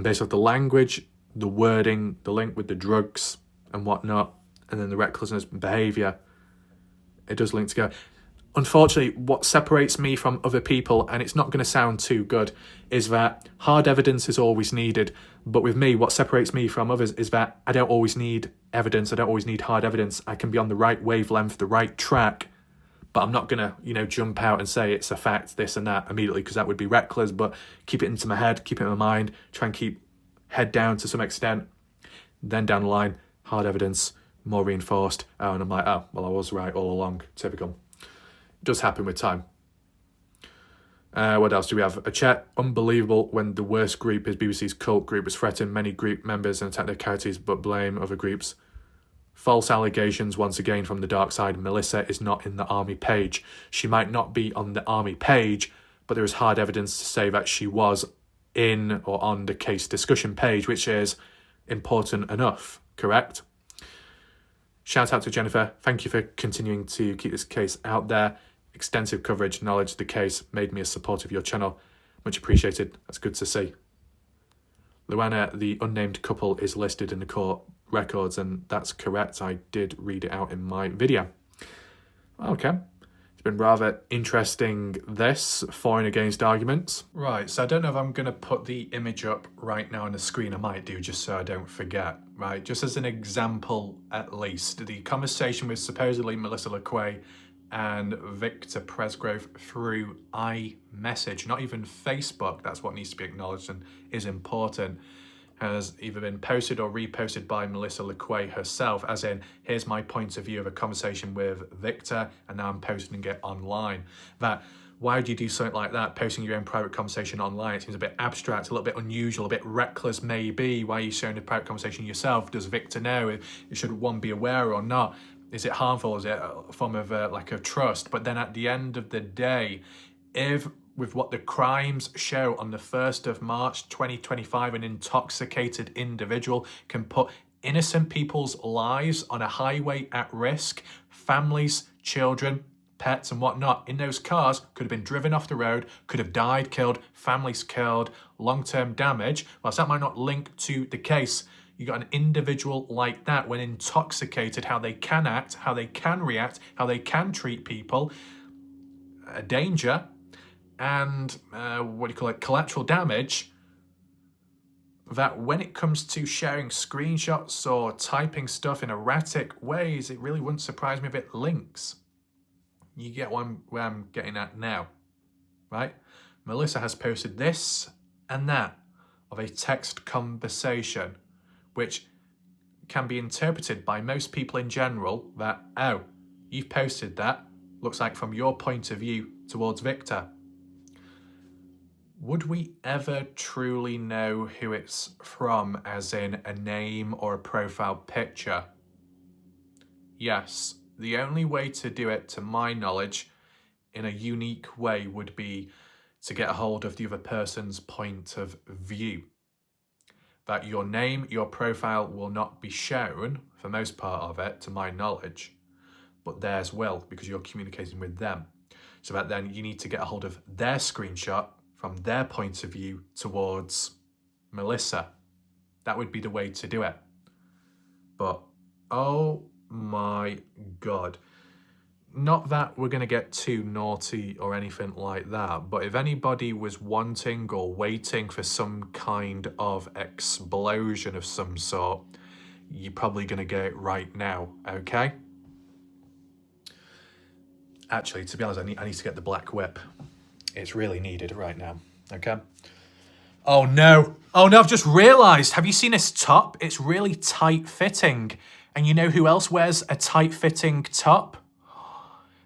[SPEAKER 1] based off the language, the wording, the link with the drugs and whatnot, and then the recklessness behaviour, it does link together. Unfortunately, what separates me from other people, and it's not going to sound too good, is that hard evidence is always needed. But with me, what separates me from others is that I don't always need evidence. I don't always need hard evidence. I can be on the right wavelength, the right track, but I'm not going to, jump out and say it's a fact, this and that immediately, because that would be reckless. But keep it into my head, keep it in my mind, try and keep head down to some extent. Then down the line, hard evidence, more reinforced. Oh, and I'm like, oh, well, I was right all along. Typical. It does happen with time. What else do we have? A chat. Unbelievable when the worst group is BBC's cult group has threatened many group members and attacked their charities, but blame other groups. False allegations once again from the dark side. Melissa is not in the army page. She might not be on the army page, but there is hard evidence to say that she was in or on the case discussion page, which is important enough, correct? Shout out to Jennifer. Thank you for continuing to keep this case out there. Extensive coverage, knowledge of the case made me a supporter of your channel. Much appreciated. That's good to see. Luana, the unnamed couple, is listed in the court records, and that's correct. I did read it out in my video. Okay. It's been rather interesting, this for and against arguments. Right, so I don't know if I'm going to put the image up right now on the screen. I might do, just so I don't forget. Right, just as an example at least. The conversation with supposedly Melissa LeQuay and Victor Presgrove through iMessage, not even Facebook, that's what needs to be acknowledged and is important, has either been posted or reposted by Melissa LeQuay herself, as in, here's my point of view of a conversation with Victor, and now I'm posting it online. That, why would you do something like that, posting your own private conversation online? It seems a bit abstract, a little bit unusual, a bit reckless maybe. Why are you sharing a private conversation yourself? Does Victor know? Should one be aware or not? Is it harmful? Is it a form of like a trust? But then at the end of the day, if with what the crimes show on the 1st of March 2025, an intoxicated individual can put innocent people's lives on a highway at risk, families, children, pets and whatnot in those cars could have been driven off the road, could have died, killed, families killed, long-term damage. Whilst that might not link to the case, you got an individual like that when intoxicated, how they can act, how they can react, how they can treat people, a danger, and collateral damage, that when it comes to sharing screenshots or typing stuff in erratic ways, it really wouldn't surprise me if it links. You get where I'm getting at now, right? Melissa has posted this and that of a text conversation, which can be interpreted by most people in general that, oh, you've posted that, looks like from your point of view towards Victor. Would we ever truly know who it's from, as in a name or a profile picture? Yes. The only way to do it, to my knowledge, in a unique way would be to get a hold of the other person's point of view. That your name, your profile will not be shown, for most part of it, to my knowledge, but theirs will, because you're communicating with them. So that then you need to get a hold of their screenshot from their point of view towards Melissa. That would be the way to do it. But, oh my God. Not that we're going to get too naughty or anything like that, but if anybody was wanting or waiting for some kind of explosion of some sort, you're probably going to get it right now, okay? Actually, to be honest, I need to get the black whip. It's really needed right now, okay? Oh no, I've just realised. Have you seen this top? It's really tight-fitting. And you know who else wears a tight-fitting top?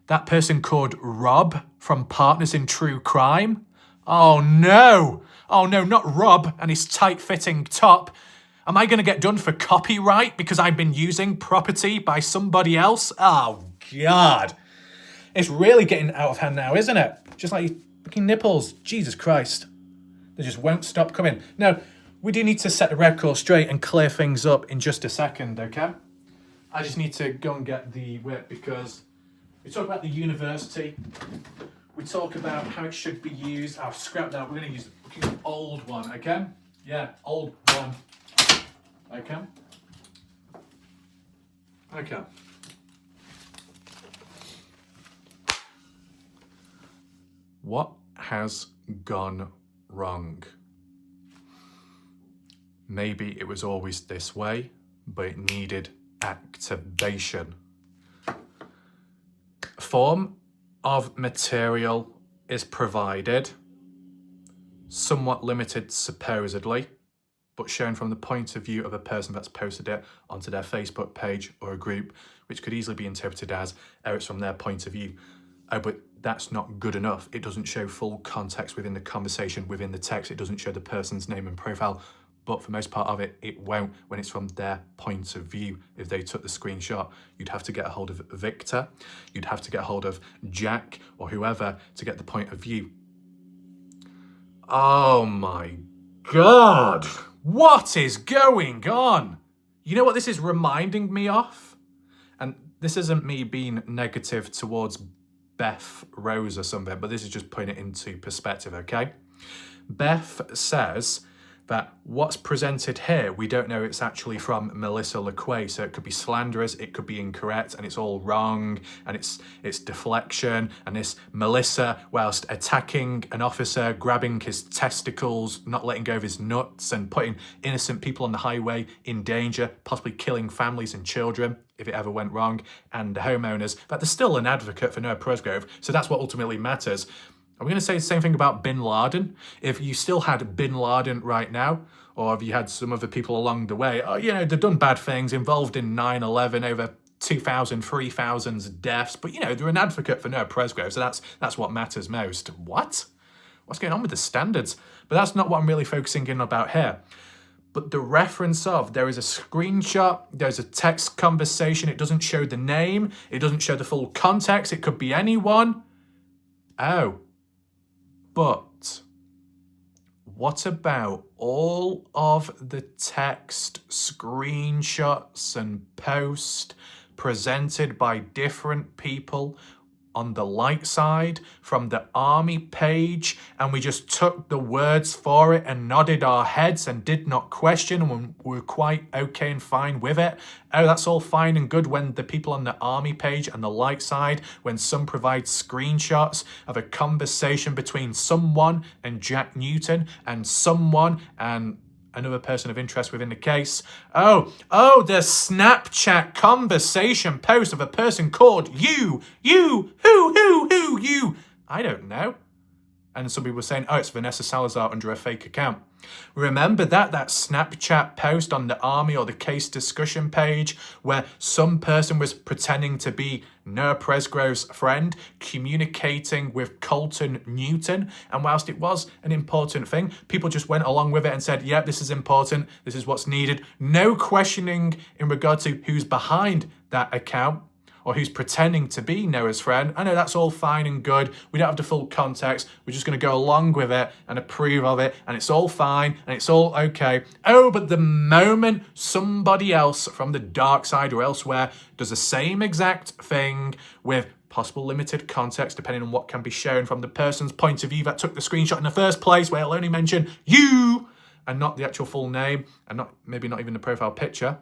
[SPEAKER 1] That person called Rob from Partners in True Crime. Oh no, not Rob and his tight-fitting top. Am I going to get done for copyright because I've been using property by somebody else? Oh God. It's really getting out of hand now, isn't it? Just like your fucking nipples. Jesus Christ. They just won't stop coming. Now, we do need to set the record straight and clear things up in just a second, okay? I just need to go and get the whip because we talk about the university. We talk about how it should be used. I've scrapped that. We're going to use the fucking old one, okay? Yeah, old one. Okay? Okay. What has gone wrong? Maybe it was always this way, but it needed activation. Form of material is provided, somewhat limited supposedly, but shown from the point of view of a person that's posted it onto their Facebook page or a group, which could easily be interpreted as, oh, it's from their point of view. Oh, but that's not good enough. It doesn't show full context within the conversation, within the text. It doesn't show the person's name and profile. But for most part of it, it won't when it's from their point of view. If they took the screenshot, you'd have to get a hold of Victor. You'd have to get a hold of Jack or whoever to get the point of view. Oh my God. What is going on? You know what this is reminding me of? And this isn't me being negative towards Beth Rose or something, but this is just putting it into perspective, okay? Beth says that what's presented here, we don't know it's actually from Melissa LeQuay, so it could be slanderous, it could be incorrect, and it's all wrong, and it's deflection, and this Melissa, whilst attacking an officer, grabbing his testicles, not letting go of his nuts, and putting innocent people on the highway in danger, possibly killing families and children, if it ever went wrong, and the homeowners, but there's still an advocate for Noah Presgrove, so that's what ultimately matters. Are we going to say the same thing about Bin Laden? If you still had Bin Laden right now, or have you had some other people along the way, oh, you know, they've done bad things, involved in 9/11, over 2,000, 3,000 deaths, but, you know, they're an advocate for Noah Presgrove, so that's what matters most. What? What's going on with the standards? But that's not what I'm really focusing in about here. But the reference of, there is a screenshot, there's a text conversation, it doesn't show the name, it doesn't show the full context, it could be anyone. Oh. But what about all of the text, screenshots, and posts presented by different people on the light side from the army page, and we just took the words for it and nodded our heads and did not question, and we were quite okay and fine with it? Oh, that's all fine and good when the people on the army page and the light side, when some provide screenshots of a conversation between someone and Jack Newton and someone and another person of interest within the case. Oh, the Snapchat conversation post of a person called you. I don't know. And some people were saying, oh, it's Vanessa Salazar under a fake account. Remember that Snapchat post on the army or the case discussion page where some person was pretending to be Noah Presgrove's friend, communicating with Colton Newton. And whilst it was an important thing, people just went along with it and said, yeah, this is important. This is what's needed. No questioning in regard to who's behind that account or who's pretending to be Noah's friend. I know that's all fine and good. We don't have the full context. We're just going to go along with it and approve of it, and it's all fine and it's all okay. Oh, but the moment somebody else from the dark side or elsewhere does the same exact thing with possible limited context, depending on what can be shown from the person's point of view that took the screenshot in the first place, where I'll only mention you and not the actual full name and maybe not even the profile picture.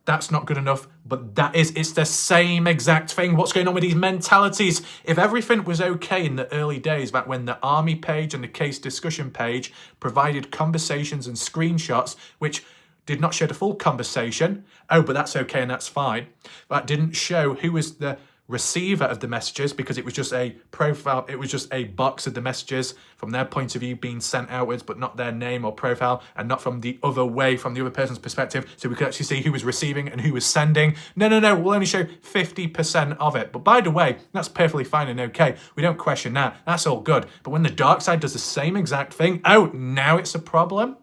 [SPEAKER 1] That's not good enough, but it's the same exact thing. What's going on with these mentalities? If everything was okay in the early days, back when the army page and the case discussion page provided conversations and screenshots, which did not show the full conversation, but that's okay and that's fine. That didn't show who was the receiver of the messages because it was just a profile, it was just a box of the messages from their point of view being sent outwards, but not their name or profile, and not from the other way, from the other person's perspective, so we could actually see who was receiving and who was sending. No, we'll only show 50% of it. But by the way, that's perfectly fine and okay. We don't question that. That's all good. But when the dark side does the same exact thing, now it's a problem?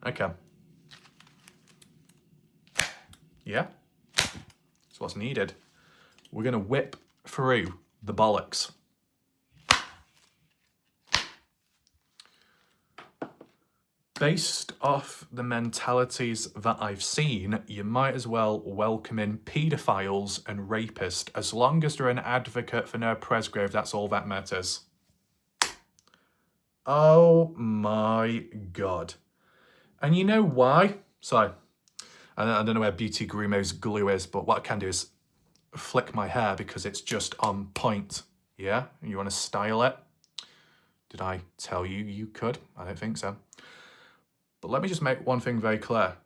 [SPEAKER 1] Okay. Yeah? That's what's needed. We're going to whip through the bollocks. Based off the mentalities that I've seen, you might as well welcome in paedophiles and rapists. As long as they're an advocate for Noah Presgrove, that's all that matters. Oh my God. And you know why? So, I don't know where Beauty Grumo's glue is, but what I can do is flick my hair because it's just on point. Yeah? You want to style it? Did I tell you you could? I don't think so. But let me just make one thing very clear.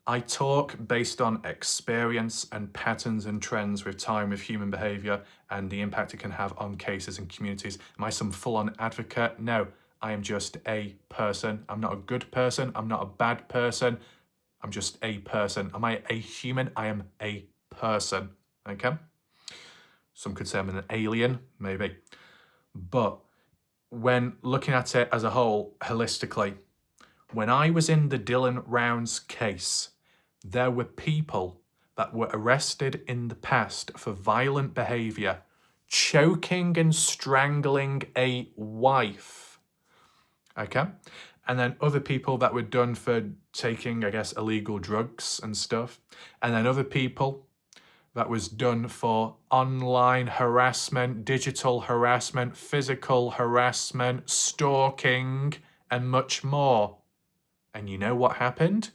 [SPEAKER 1] I talk based on experience and patterns and trends with time with human behaviour and the impact it can have on cases and communities. Am I some full-on advocate? No, I am just a person. I'm not a good person. I'm not a bad person. I'm just a person. Am I a human? I am a person. Okay? Some could say I'm an alien, maybe. But when looking at it as a whole, holistically, when I was in the Dylan Rounds case, there were people that were arrested in the past for violent behaviour, choking and strangling a wife. Okay? And then other people that were done for taking, I guess, illegal drugs and stuff. And then other people that was done for online harassment, digital harassment, physical harassment, stalking, and much more. And you know what happened?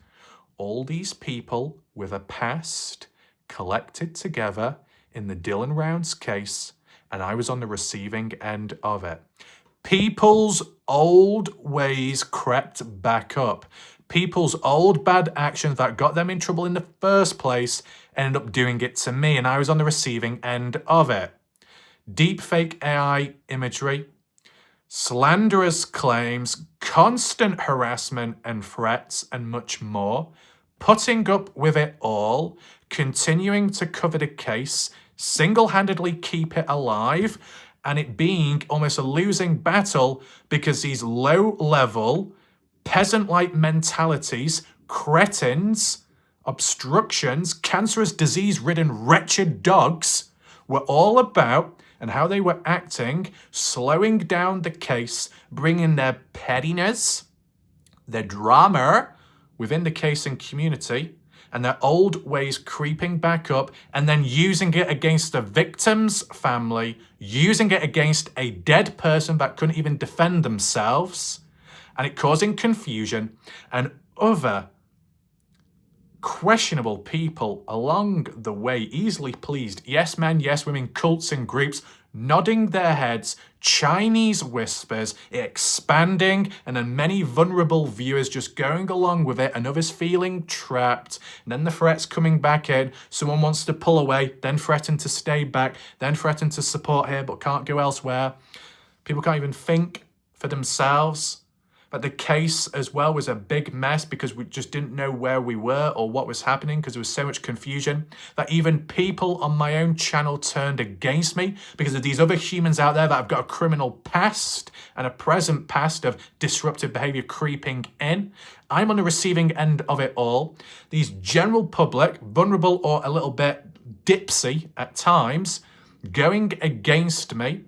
[SPEAKER 1] All these people with a past collected together in the Dylan Rounds case, and I was on the receiving end of it. People's old ways crept back up. People's old bad actions that got them in trouble in the first place ended up doing it to me, and I was on the receiving end of it. Deepfake AI imagery, slanderous claims, constant harassment and threats, and much more. Putting up with it all, continuing to cover the case, single-handedly keep it alive, and it being almost a losing battle because these low-level, peasant-like mentalities, cretins, obstructions, cancerous disease-ridden wretched dogs were all about and how they were acting, slowing down the case, bringing their pettiness, their drama within the case and community, and their old ways creeping back up, and then using it against the victim's family, using it against a dead person that couldn't even defend themselves, and it causing confusion, and other questionable people along the way, easily pleased, yes men, yes women, cults and groups, nodding their heads, Chinese whispers, expanding, and then many vulnerable viewers just going along with it, and others feeling trapped, and then the threats coming back in, someone wants to pull away, then threaten to stay back, then threaten to support here but can't go elsewhere. People can't even think for themselves. But the case as well was a big mess because we just didn't know where we were or what was happening because there was so much confusion that even people on my own channel turned against me because of these other humans out there that have got a criminal past and a present past of disruptive behavior creeping in. I'm on the receiving end of it all. These general public, vulnerable or a little bit dipsy at times, going against me,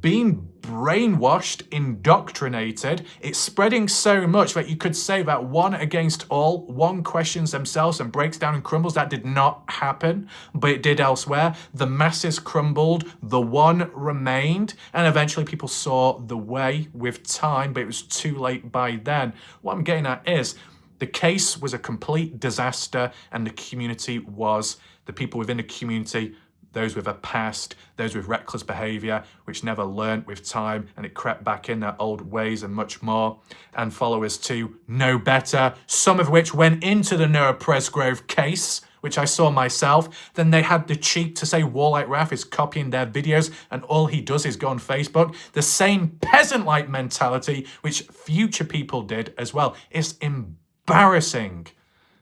[SPEAKER 1] being brainwashed, indoctrinated. It's spreading so much that you could say that one against all, one questions themselves and breaks down and crumbles. That did not happen, but it did elsewhere. The masses crumbled, the one remained, and eventually people saw the way with time, but it was too late by then. What I'm getting at is the case was a complete disaster, and the community was, the people within the community, those with a past, those with reckless behaviour, which never learnt with time, and it crept back in their old ways and much more, and followers to know better, some of which went into the Noah Presgrove case, which I saw myself. Then they had the cheek to say WarLike Wrath is copying their videos and all he does is go on Facebook. The same peasant-like mentality which future people did as well. It's embarrassing.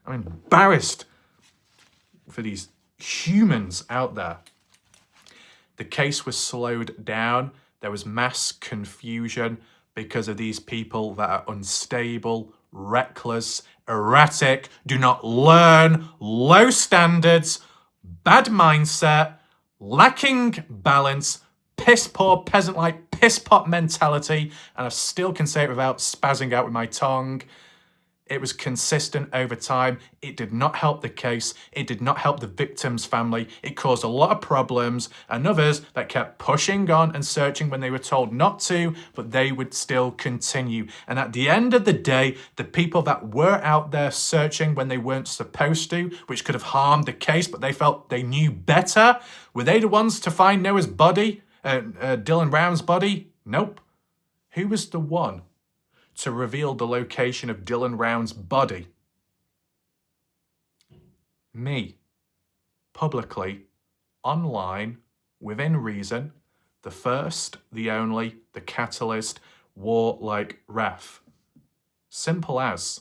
[SPEAKER 1] I'm embarrassed for these humans out there. The case was slowed down. There was mass confusion because of these people that are unstable, reckless, erratic, do not learn, low standards, bad mindset, lacking balance, piss poor, peasant-like, piss pot mentality, and I still can say it without spazzing out with my tongue. It was consistent over time. It did not help the case. It did not help the victim's family. It caused a lot of problems, and others that kept pushing on and searching when they were told not to, but they would still continue. And at the end of the day, the people that were out there searching when they weren't supposed to, which could have harmed the case, but they felt they knew better, were they the ones to find Noah's body, Dylan Brown's body? Nope. Who was the one to reveal the location of Dylan Round's body? Me. Publicly, online, within reason, the first, the only, the catalyst, WarLike Wrath. Simple as.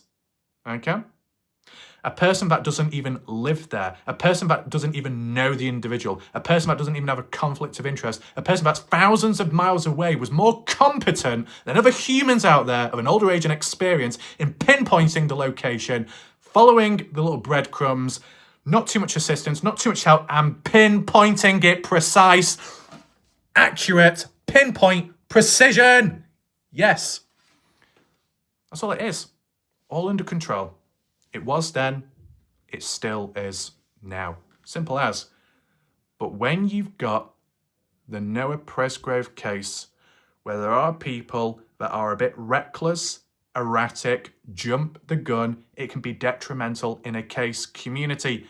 [SPEAKER 1] Okay? A person that doesn't even live there, a person that doesn't even know the individual, a person that doesn't even have a conflict of interest, a person that's thousands of miles away was more competent than other humans out there of an older age and experience in pinpointing the location, following the little breadcrumbs, not too much assistance, not too much help, and pinpointing it precise, accurate, pinpoint, precision. Yes. That's all it is. All under control. It was then, it still is now. Simple as. But when you've got the Noah Presgrove case, where there are people that are a bit reckless, erratic, jump the gun, it can be detrimental in a case community.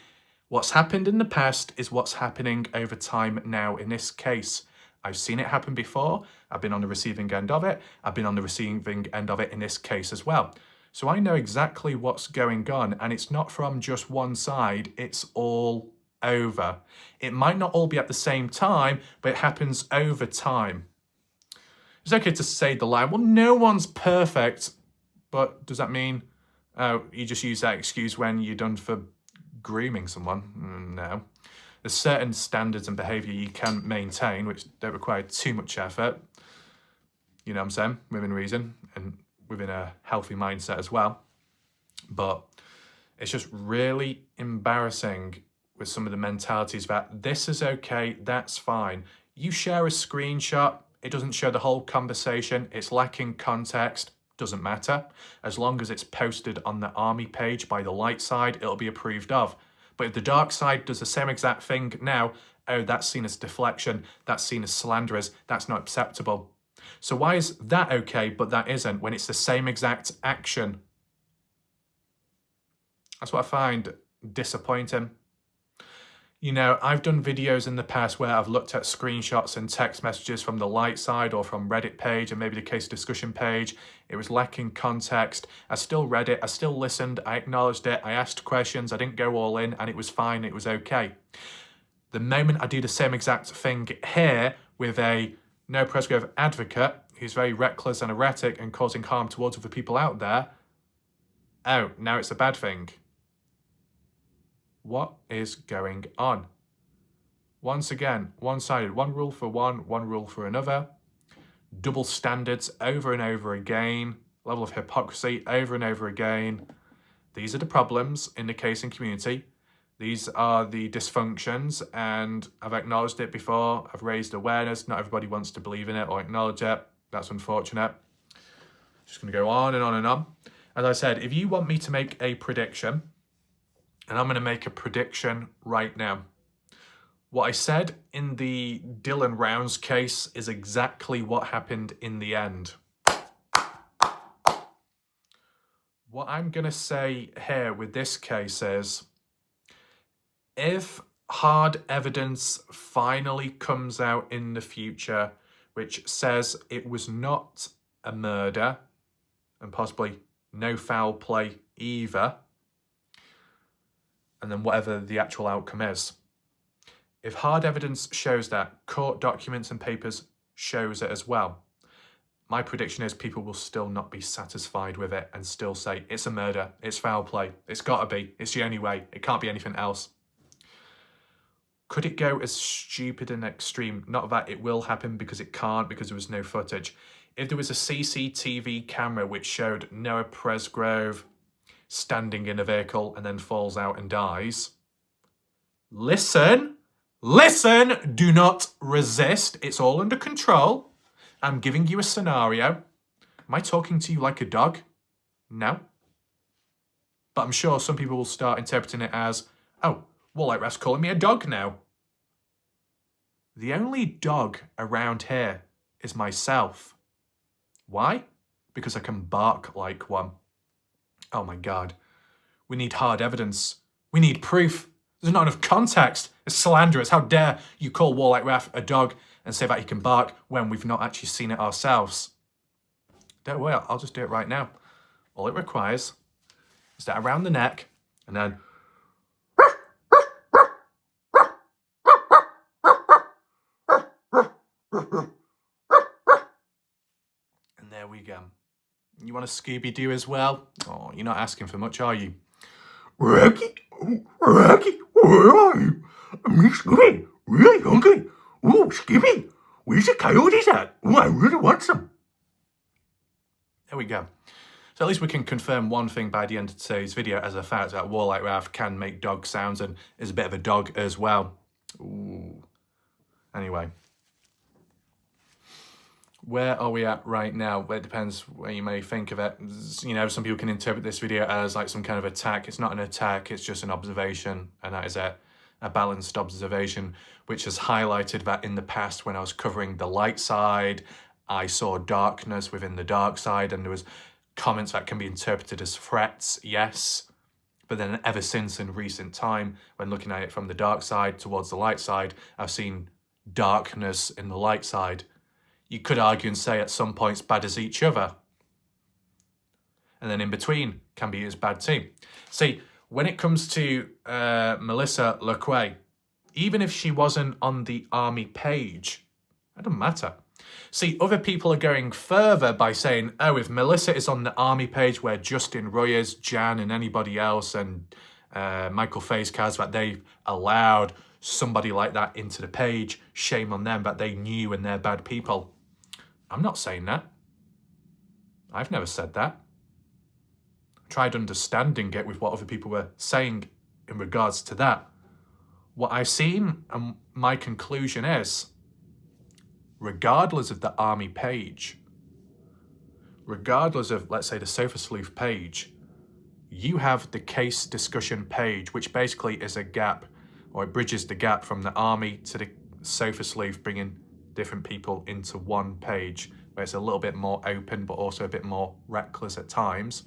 [SPEAKER 1] What's happened in the past is what's happening over time now in this case. I've seen it happen before. I've been on the receiving end of it. I've been on the receiving end of it in this case as well. So I know exactly what's going on, and it's not from just one side, it's all over. It might not all be at the same time, but it happens over time. It's okay to say the line, well, no one's perfect, but does that mean you just use that excuse when you're done for grooming someone? No. There's certain standards and behaviour you can maintain, which don't require too much effort. You know what I'm saying? Within reason, and within a healthy mindset as well. But it's just really embarrassing with some of the mentalities that this is okay, that's fine. You share a screenshot, it doesn't show the whole conversation, it's lacking context, doesn't matter. As long as it's posted on the army page by the light side, it'll be approved of. But if the dark side does the same exact thing now, oh, that's seen as deflection, that's seen as slanderous, that's not acceptable. So why is that okay, but that isn't, when it's the same exact action? That's what I find disappointing. You know, I've done videos in the past where I've looked at screenshots and text messages from the light side or from Reddit page and maybe the case discussion page. It was lacking context. I still read it, I still listened, I acknowledged it, I asked questions, I didn't go all in, and it was fine, it was okay. The moment I do the same exact thing here with a no Presgrove advocate who's very reckless and erratic and causing harm towards other people out there, oh, now it's a bad thing. What is going on? Once again, one-sided. One rule for one rule for another. Double standards over and over again. Level of hypocrisy over and over again. These are the problems in the casing community. These are the dysfunctions, and I've acknowledged it before. I've raised awareness. Not everybody wants to believe in it or acknowledge it. That's unfortunate. Just going to go on and on and on. As I said, if you want me to make a prediction, and I'm going to make a prediction right now. What I said in the Dylan Rounds case is exactly what happened in the end. What I'm going to say here with this case is, if hard evidence finally comes out in the future which says it was not a murder, and possibly no foul play either, and then whatever the actual outcome is. If hard evidence shows that, court documents and papers shows it as well, my prediction is people will still not be satisfied with it and still say, it's a murder, it's foul play, it's gotta be, it's the only way, it can't be anything else. Could it go as stupid and extreme? Not that it will happen, because it can't, because there was no footage. If there was a CCTV camera which showed Noah Presgrove standing in a vehicle and then falls out and dies. Listen, do not resist. It's all under control. I'm giving you a scenario. Am I talking to you like a dog? No. But I'm sure some people will start interpreting it as, oh, WarLike Wrath's calling me a dog now. The only dog around here is myself. Why? Because I can bark like one. Oh my God, we need hard evidence. We need proof. There's not enough context. It's slanderous. How dare you call WarLike Wrath a dog and say that he can bark when we've not actually seen it ourselves? Don't worry, I'll just do it right now. All it requires is that around the neck, and then and there we go. You want a Scooby-Doo as well? Oh, you're not asking for much, are you?
[SPEAKER 2] Rocky, where are you? Me, Scooby, really hungry. Oh, Scooby, where's the coyotes at? Oh, I really want some.
[SPEAKER 1] There we go. So at least we can confirm one thing by the end of today's video as a fact, that WarLike Wrath can make dog sounds and is a bit of a dog as well. Ooh. Anyway. Where are we at right now? Well, it depends where you may think of it. You know, some people can interpret this video as like some kind of attack. It's not an attack, it's just an observation, and that is it. A balanced observation, which has highlighted that in the past when I was covering the light side, I saw darkness within the dark side, and there was comments that can be interpreted as threats, yes. But then ever since in recent time, when looking at it from the dark side towards the light side, I've seen darkness in the light side. You could argue and say at some points bad as each other. And then in between can be as bad too. See, when it comes to Melissa LeQuay, even if she wasn't on the army page, it doesn't matter. See, other people are going further by saying, oh, if Melissa is on the army page where Justin Royers, Jan and anybody else and Michael Facecast, that they've allowed somebody like that into the page, shame on them that they knew and they're bad people. I'm not saying that. I've never said that. I tried understanding it with what other people were saying in regards to that. What I've seen and my conclusion is, regardless of the army page, regardless of, let's say, the Sofa Sleuth page, you have the case discussion page, which basically is a gap, or it bridges the gap from the army to the Sofa Sleuth, bringing different people into one page, where it's a little bit more open, but also a bit more reckless at times,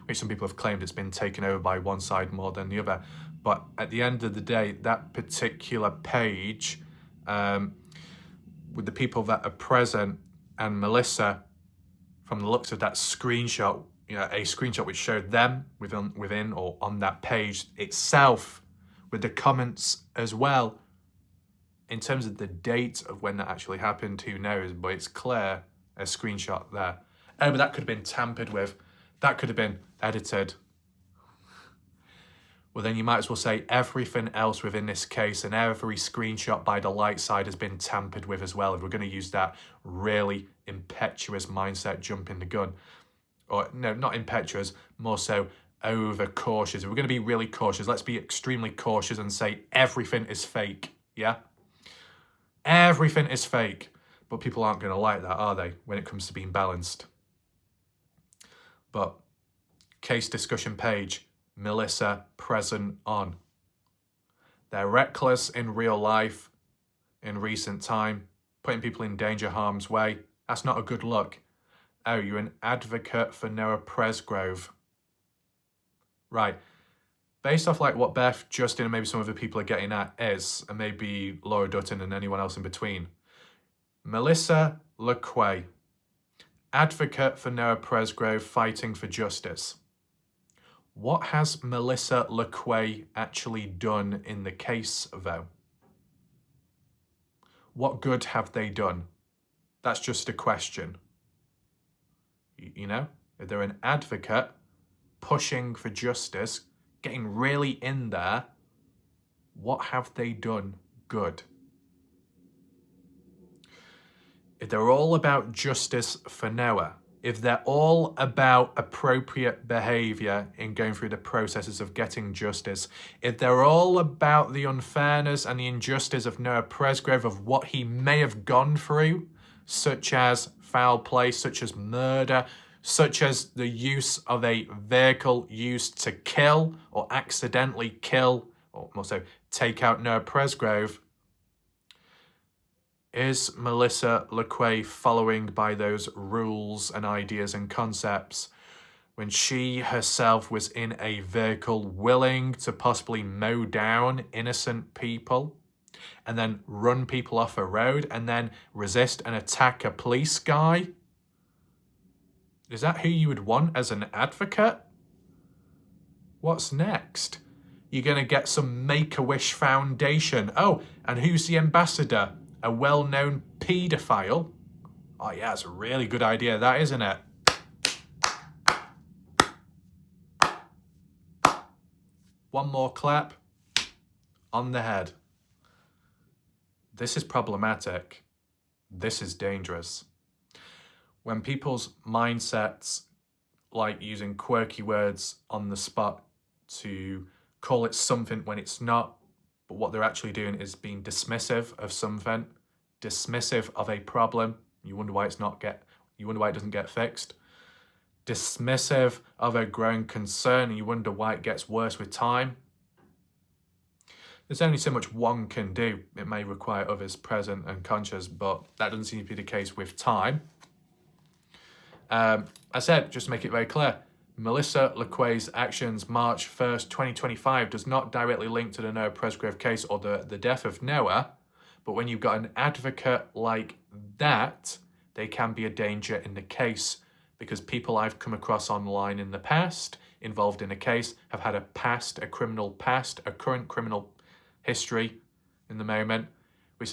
[SPEAKER 1] which some people have claimed it's been taken over by one side more than the other. But at the end of the day, that particular page, with the people that are present, and Melissa, from the looks of that screenshot, you know, a screenshot which showed them within or on that page itself, with the comments as well. In terms of the date of when that actually happened, who knows? But it's clear, a screenshot there. Oh, but that could have been tampered with. That could have been edited. Well, then you might as well say everything else within this case and every screenshot by the light side has been tampered with as well, if we're going to use that really impetuous mindset, jumping the gun. Or no, not impetuous, more so over cautious. If we're going to be really cautious, let's be extremely cautious and say everything is fake, yeah? Everything is fake. But people aren't going to like that, are they, when it comes to being balanced? But case discussion page, Melissa present on. They're reckless in real life, in recent time, putting people in danger, harm's way. That's not a good look. Oh, you're an advocate for Noah Presgrove. Right. Based off like what Beth, Justin, and maybe some other people are getting at is, and maybe Laura Dutton and anyone else in between, Melissa LeQuay, advocate for Noah Presgrove, fighting for justice. What has Melissa LeQuay actually done in the case, though? What good have they done? That's just a question. You know, if they're an advocate pushing for justice, getting really in there, what have they done good? If they're all about justice for Noah, if they're all about appropriate behaviour in going through the processes of getting justice, if they're all about the unfairness and the injustice of Noah Presgrove, of what he may have gone through, such as foul play, such as murder, such as the use of a vehicle used to kill or accidentally kill, or also take out Noah Presgrove, is Melissa LeQuay following by those rules and ideas and concepts when she herself was in a vehicle willing to possibly mow down innocent people and then run people off a road and then resist and attack a police guy? Is that who you would want as an advocate? What's next? You're going to get some Make-A-Wish Foundation. Oh, and who's the ambassador? A well-known paedophile? Oh yeah, it's a really good idea, that, isn't it? One more clap on the head. This is problematic. This is dangerous. When people's mindsets like using quirky words on the spot to call it something when it's not, but what they're actually doing is being dismissive of something, dismissive of a problem. You wonder why it doesn't get fixed. Dismissive of a growing concern, and you wonder why it gets worse with time. There's only so much one can do. It may require others present and conscious, but that doesn't seem to be the case with time. I said, just to make it very clear, Melissa LeQuay's actions March 1st, 2025 does not directly link to the Noah Presgrove case or the death of Noah, but when you've got an advocate like that, they can be a danger in the case, because people I've come across online in the past involved in a case have had a criminal past, a current criminal history in the moment, which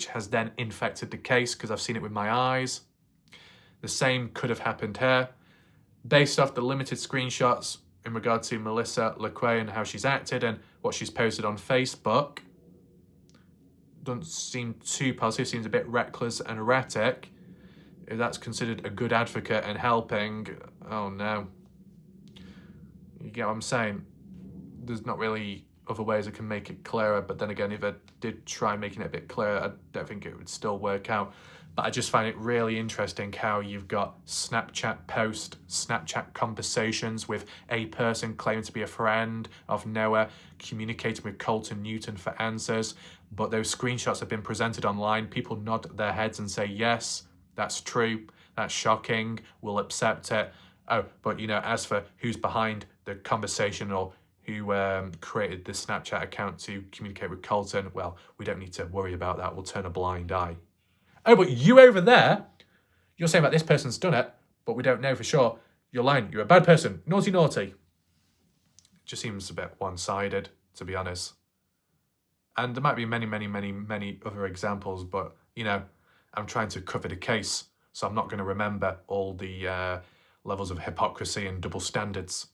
[SPEAKER 1] has then infected the case, because I've seen it with my eyes. The same could have happened here. Based off the limited screenshots in regard to Melissa LeQuay and how she's acted and what she's posted on Facebook, doesn't seem too positive, seems a bit reckless and erratic. If that's considered a good advocate and helping, oh no. You get what I'm saying? There's not really other ways I can make it clearer, but then again, if I did try making it a bit clearer, I don't think it would still work out. But I just find it really interesting how you've got Snapchat post, Snapchat conversations with a person claiming to be a friend of Noah, communicating with Colton Newton for answers, but those screenshots have been presented online. People nod their heads and say, yes, that's true, that's shocking, we'll accept it. Oh, but as for who's behind the conversation or who created the Snapchat account to communicate with Colton, well, we don't need to worry about that. We'll turn a blind eye. Oh, but you over there, you're saying that this person's done it, but we don't know for sure. You're lying. You're a bad person. Naughty, naughty. It just seems a bit one-sided, to be honest. And there might be many, many, many, many other examples, but, I'm trying to cover the case, so I'm not going to remember all the levels of hypocrisy and double standards.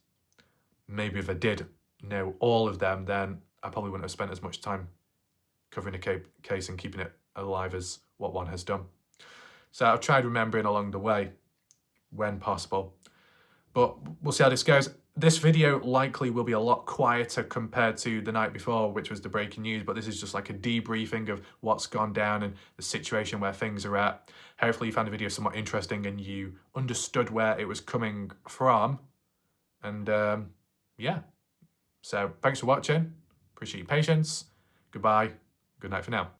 [SPEAKER 1] Maybe if I did know all of them, then I probably wouldn't have spent as much time covering a case and keeping it alive as what one has done. So I've tried remembering along the way when possible. But we'll see how this goes. This video likely will be a lot quieter compared to the night before, which was the breaking news, but this is just like a debriefing of what's gone down and the situation where things are at. Hopefully you found the video somewhat interesting and you understood where it was coming from. And yeah, so thanks for watching. Appreciate your patience. Goodbye. Good night for now.